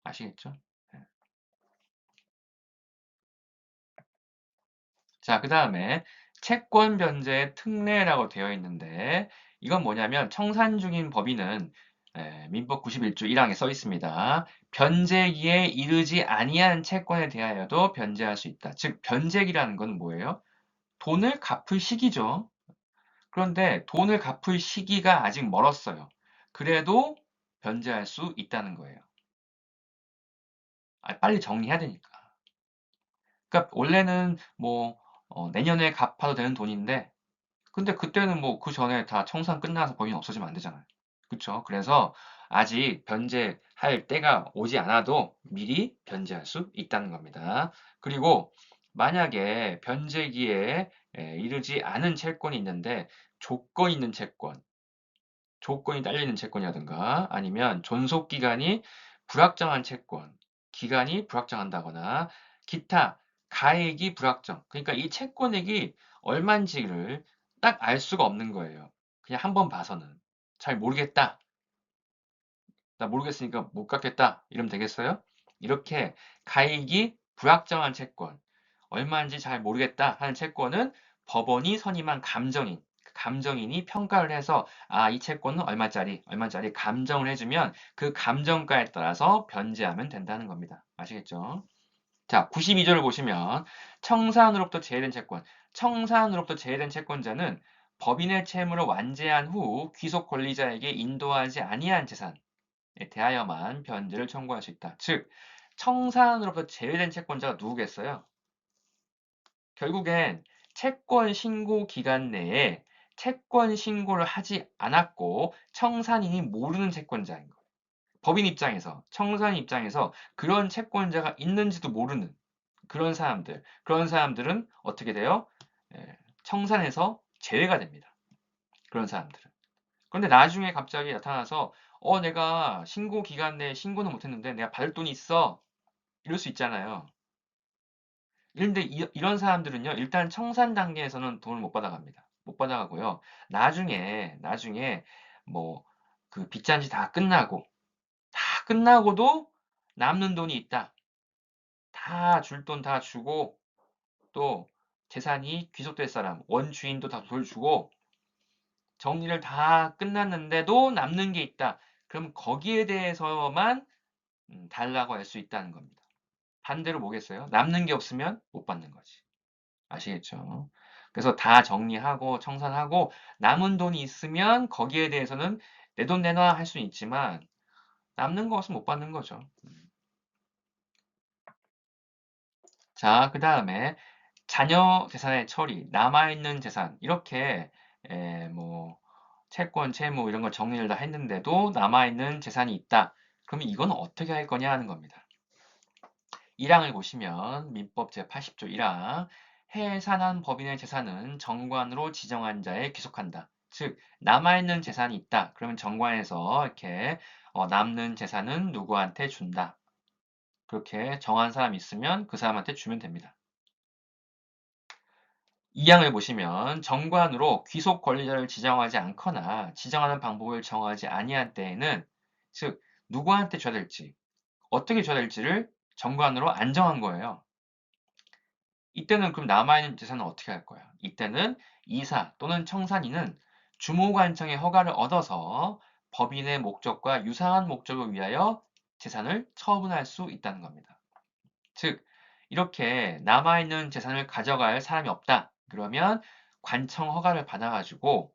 아시겠죠? 예. 자, 그 다음에 채권 변제 특례라고 되어 있는데 이건 뭐냐면 청산 중인 법인은 민법 91조 1항에 써 있습니다. 변제기에 이르지 아니한 채권에 대하여도 변제할 수 있다. 즉 변제기라는 건 뭐예요? 돈을 갚을 시기죠. 그런데 돈을 갚을 시기가 아직 멀었어요. 그래도 변제할 수 있다는 거예요. 빨리 정리해야 되니까. 그러니까 원래는 뭐 내년에 갚아도 되는 돈인데 근데 그때는 뭐 그 전에 다 청산 끝나서 법인 없어지면 안 되잖아요. 그쵸? 그래서 아직 변제할 때가 오지 않아도 미리 변제할 수 있다는 겁니다. 그리고 만약에 변제기에 이르지 않은 채권이 있는데 조건 있는 채권, 조건이 딸리는 채권이라든가 아니면 존속기간이 불확정한 채권, 기간이 불확정한다거나 기타 가액이 불확정. 그러니까 이 채권액이 얼마인지를 딱 알 수가 없는 거예요. 그냥 한번 봐서는. 잘 모르겠다. 나 모르겠으니까 못 갚겠다. 이러면 되겠어요? 이렇게 가액이 불확정한 채권. 얼마인지 잘 모르겠다 하는 채권은 법원이 선임한 감정인, 그 감정인이 평가를 해서 이 채권은 얼마짜리 감정을 해주면 그 감정가에 따라서 변제하면 된다는 겁니다. 아시겠죠? 자, 92조를 보시면 청산으로부터 제외된 채권. 청산으로부터 제외된 채권자는 법인의 채무를 완제한 후 귀속 권리자에게 인도하지 아니한 재산에 대하여만 변제를 청구할 수 있다. 즉, 청산으로부터 제외된 채권자가 누구겠어요? 결국엔 채권 신고 기간 내에 채권 신고를 하지 않았고 청산인이 모르는 채권자인 거예요. 법인 입장에서, 청산 입장에서 그런 채권자가 있는지도 모르는 그런 사람들은 어떻게 돼요? 청산에서 제외가 됩니다. 그런 사람들은. 그런데 나중에 갑자기 나타나서 내가 신고 기간 내에 신고는 못했는데 내가 받을 돈이 있어. 이럴 수 있잖아요. 그런데 이런 사람들은요, 일단 청산 단계에서는 돈을 못 받아갑니다. 못 받아가고요. 나중에 뭐 그 빚잔치 다 끝나고도 남는 돈이 있다. 다 줄 돈 다 주고 또 재산이 귀속될 사람, 원주인도 다 돈 주고 정리를 다 끝났는데도 남는 게 있다. 그럼 거기에 대해서만 달라고 할 수 있다는 겁니다. 반대로 뭐겠어요? 남는 게 없으면 못 받는 거지. 아시겠죠? 그래서 다 정리하고 청산하고 남은 돈이 있으면 거기에 대해서는 내 돈 내놔 할 수는 있지만 남는 거 없으면 못 받는 거죠. 자, 그 다음에 자녀 재산의 처리, 남아있는 재산 이렇게 뭐 채권, 채무 이런 걸 정리를 다 했는데도 남아있는 재산이 있다. 그러면 이건 어떻게 할 거냐 하는 겁니다. 1항을 보시면 민법 제80조 1항 해산한 법인의 재산은 정관으로 지정한 자에 귀속한다. 즉 남아있는 재산이 있다. 그러면 정관에서 이렇게 남는 재산은 누구한테 준다. 그렇게 정한 사람이 있으면 그 사람한테 주면 됩니다. 2항을 보시면 정관으로 귀속 권리자를 지정하지 않거나 지정하는 방법을 정하지 아니한 때에는 즉 누구한테 줘야 될지 어떻게 줘야 될지를 정관으로 안 정한 거예요. 이때는 그럼 남아있는 재산은 어떻게 할 거야? 이때는 이사 또는 청산인은 주무관청의 허가를 얻어서 법인의 목적과 유사한 목적을 위하여 재산을 처분할 수 있다는 겁니다. 즉 이렇게 남아있는 재산을 가져갈 사람이 없다. 그러면 관청 허가를 받아가지고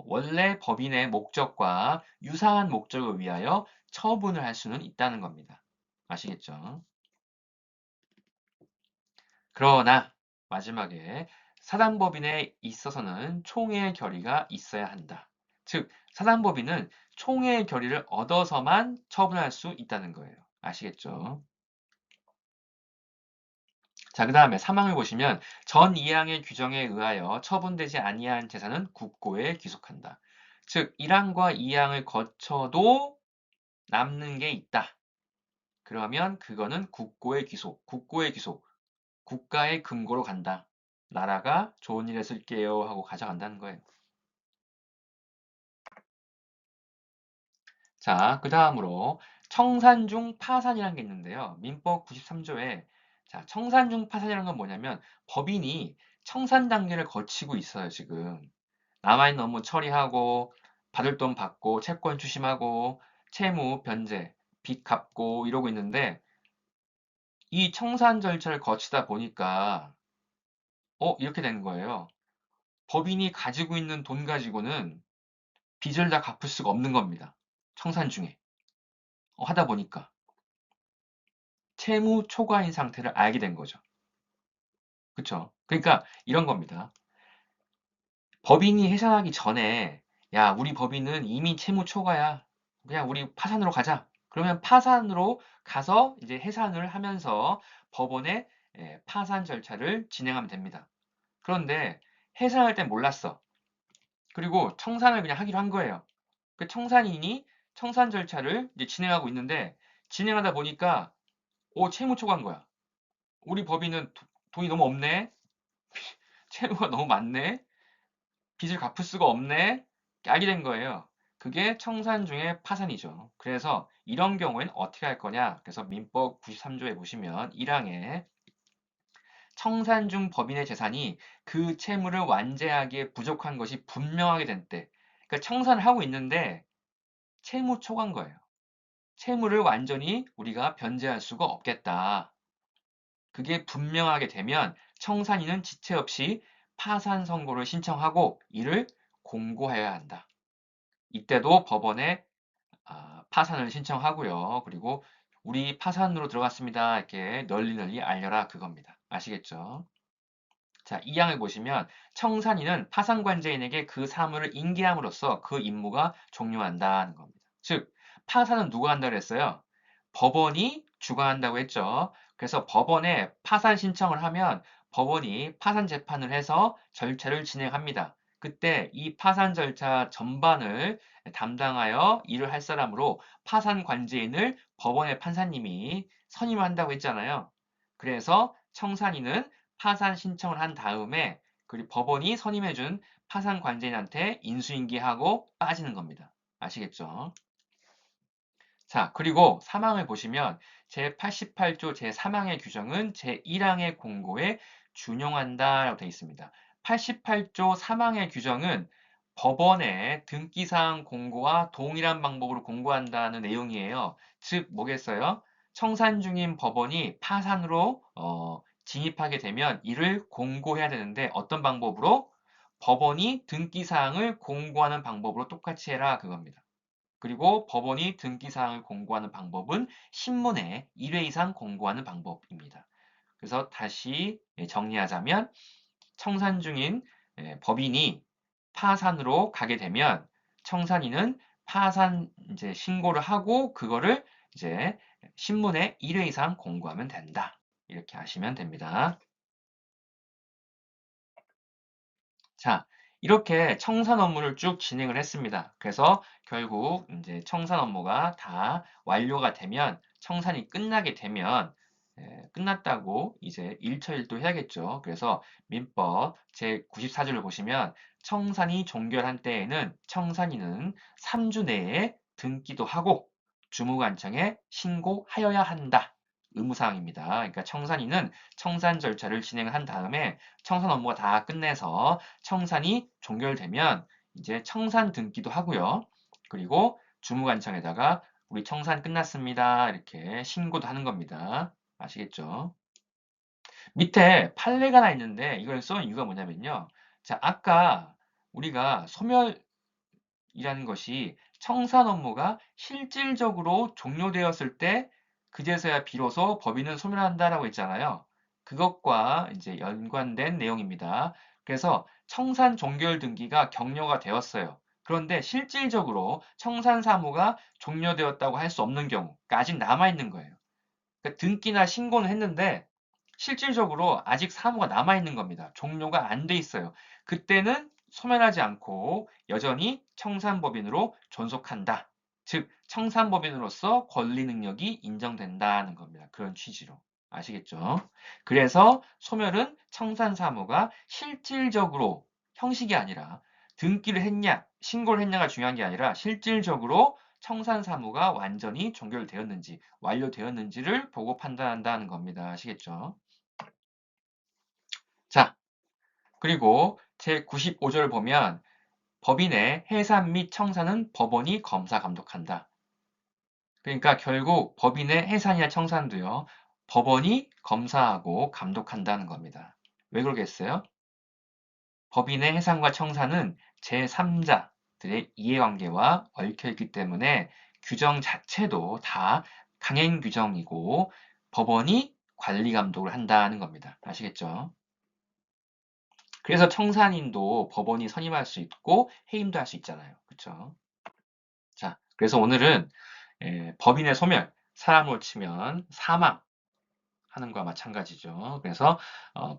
원래 법인의 목적과 유사한 목적을 위하여 처분을 할 수는 있다는 겁니다. 아시겠죠? 그러나 마지막에 사단법인에 있어서는 총회의 결의가 있어야 한다. 즉 사단법인은 총회의 결의를 얻어서만 처분할 수 있다는 거예요. 아시겠죠? 자, 그 다음에 3항을 보시면 전 2항의 규정에 의하여 처분되지 아니한 재산은 국고에 귀속한다. 즉 1항과 2항을 거쳐도 남는 게 있다. 그러면 그거는 국고의 귀속, 국가의 금고로 간다. 나라가 좋은 일에 쓸게요 하고 가져간다는 거예요. 자, 그 다음으로 청산 중 파산이라는 게 있는데요. 민법 93조에 자, 청산 중 파산이라는 건 뭐냐면 법인이 청산 단계를 거치고 있어요, 지금. 남아있는 업무 처리하고 받을 돈 받고 채권 추심하고 채무 변제, 빚 갚고 이러고 있는데 이 청산 절차를 거치다 보니까 이렇게 되는 거예요. 법인이 가지고 있는 돈 가지고는 빚을 다 갚을 수가 없는 겁니다. 청산 중에. 하다 보니까. 채무 초과인 상태를 알게 된 거죠. 그쵸? 그러니까 이런 겁니다. 법인이 해산하기 전에 야, 우리 법인은 이미 채무 초과야. 그냥 우리 파산으로 가자. 그러면 파산으로 가서 이제 해산을 하면서 법원에 파산 절차를 진행하면 됩니다. 그런데 해산할 땐 몰랐어. 그리고 청산을 그냥 하기로 한 거예요. 그 청산인이 청산 절차를 이제 진행하고 있는데 진행하다 보니까 채무 초과인 거야. 우리 법인은 돈이 너무 없네. 채무가 너무 많네. 빚을 갚을 수가 없네. 알게 된 거예요. 그게 청산 중에 파산이죠. 그래서 이런 경우에는 어떻게 할 거냐? 그래서 민법 93조에 보시면 1항에 청산 중 법인의 재산이 그 채무를 완제하기에 부족한 것이 분명하게 된 때. 그러니까 청산을 하고 있는데 채무 초과인 거예요. 채무를 완전히 우리가 변제할 수가 없겠다. 그게 분명하게 되면 청산인은 지체 없이 파산 선고를 신청하고 이를 공고해야 한다. 이때도 법원에 파산을 신청하고요. 그리고 우리 파산으로 들어갔습니다. 이렇게 널리 알려라 그겁니다. 아시겠죠? 자, 이 항을 보시면 청산인은 파산관제인에게 그 사물을 인계함으로써 그 임무가 종료한다는 겁니다. 즉, 파산은 누가 한다고 했어요? 법원이 주관한다고 했죠. 그래서 법원에 파산 신청을 하면 법원이 파산 재판을 해서 절차를 진행합니다. 그때 이 파산 절차 전반을 담당하여 일을 할 사람으로 파산 관제인을 법원의 판사님이 선임한다고 했잖아요. 그래서 청산인은 파산 신청을 한 다음에 그리고 법원이 선임해준 파산 관제인한테 인수인계하고 빠지는 겁니다. 아시겠죠? 자, 그리고 사망을 보시면 제88조 제3항의 규정은 제1항의 공고에 준용한다라고 되어 있습니다. 88조 3항의 규정은 법원의 등기사항 공고와 동일한 방법으로 공고한다는 내용이에요. 즉, 뭐겠어요? 청산 중인 법원이 파산으로 진입하게 되면 이를 공고해야 되는데 어떤 방법으로? 법원이 등기사항을 공고하는 방법으로 똑같이 해라 그겁니다. 그리고 법원이 등기사항을 공고하는 방법은 신문에 1회 이상 공고하는 방법입니다. 그래서 다시 정리하자면 청산 중인 법인이 파산으로 가게 되면 청산인은 파산 이제 신고를 하고 그거를 이제 신문에 1회 이상 공고하면 된다. 이렇게 하시면 됩니다. 자, 이렇게 청산 업무를 쭉 진행을 했습니다. 그래서 결국 이제 청산 업무가 다 완료가 되면 청산이 끝나게 되면 끝났다고 이제 일처일도 해야겠죠. 그래서 민법 제94조를 보시면 청산이 종결한 때에는 청산인은 3주 내에 등기도 하고 주무관청에 신고하여야 한다. 의무사항입니다. 그러니까 청산인은 청산 절차를 진행한 다음에 청산 업무가 다 끝내서 청산이 종결되면 이제 청산 등기도 하고요. 그리고 주무관청에다가 우리 청산 끝났습니다. 이렇게 신고도 하는 겁니다. 아시겠죠? 밑에 판례가 하나 있는데 이걸 써놓은 이유가 뭐냐면요. 자, 아까 우리가 소멸이라는 것이 청산 업무가 실질적으로 종료되었을 때 그제서야 비로소 법인은 소멸한다라고 했잖아요. 그것과 이제 연관된 내용입니다. 그래서 청산 종결 등기가 격려가 되었어요. 그런데 실질적으로 청산 사무가 종료되었다고 할 수 없는 경우, 그러니까 아직 남아있는 거예요. 그러니까 등기나 신고는 했는데 실질적으로 아직 사무가 남아있는 겁니다. 종료가 안 돼 있어요. 그때는 소멸하지 않고 여전히 청산법인으로 존속한다. 즉, 청산법인으로서 권리 능력이 인정된다는 겁니다. 그런 취지로. 아시겠죠? 그래서 소멸은 청산사무가 실질적으로 형식이 아니라 등기를 했냐, 신고를 했냐가 중요한 게 아니라 실질적으로 청산사무가 완전히 종결되었는지, 완료되었는지를 보고 판단한다는 겁니다. 아시겠죠? 자, 그리고 제95조를 보면 법인의 해산 및 청산은 법원이 검사 감독한다. 그러니까 결국 법인의 해산이나 청산도요, 법원이 검사하고 감독한다는 겁니다. 왜 그러겠어요? 법인의 해산과 청산은 제3자들의 이해관계와 얽혀있기 때문에 규정 자체도 다 강행 규정이고 법원이 관리 감독을 한다는 겁니다. 아시겠죠? 그래서 청산인도 법원이 선임할 수 있고 해임도 할 수 있잖아요. 그렇죠? 자, 그래서 오늘은 법인의 소멸, 사람으로 치면 사망하는 거와 마찬가지죠. 그래서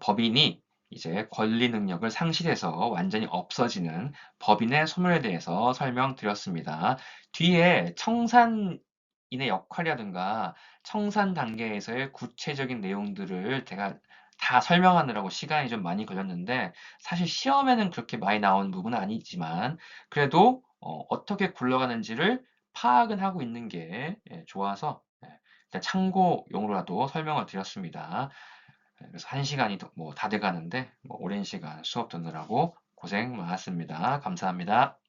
법인이 이제 권리 능력을 상실해서 완전히 없어지는 법인의 소멸에 대해서 설명드렸습니다. 뒤에 청산인의 역할이라든가 청산 단계에서의 구체적인 내용들을 제가 다 설명하느라고 시간이 좀 많이 걸렸는데 사실 시험에는 그렇게 많이 나오는 부분은 아니지만 그래도 어떻게 굴러가는지를 파악은 하고 있는 게 좋아서 일단 참고용으로라도 설명을 드렸습니다. 그래서 1시간이 뭐 다 돼가는데 뭐 오랜 시간 수업 듣느라고 고생 많았습니다. 감사합니다.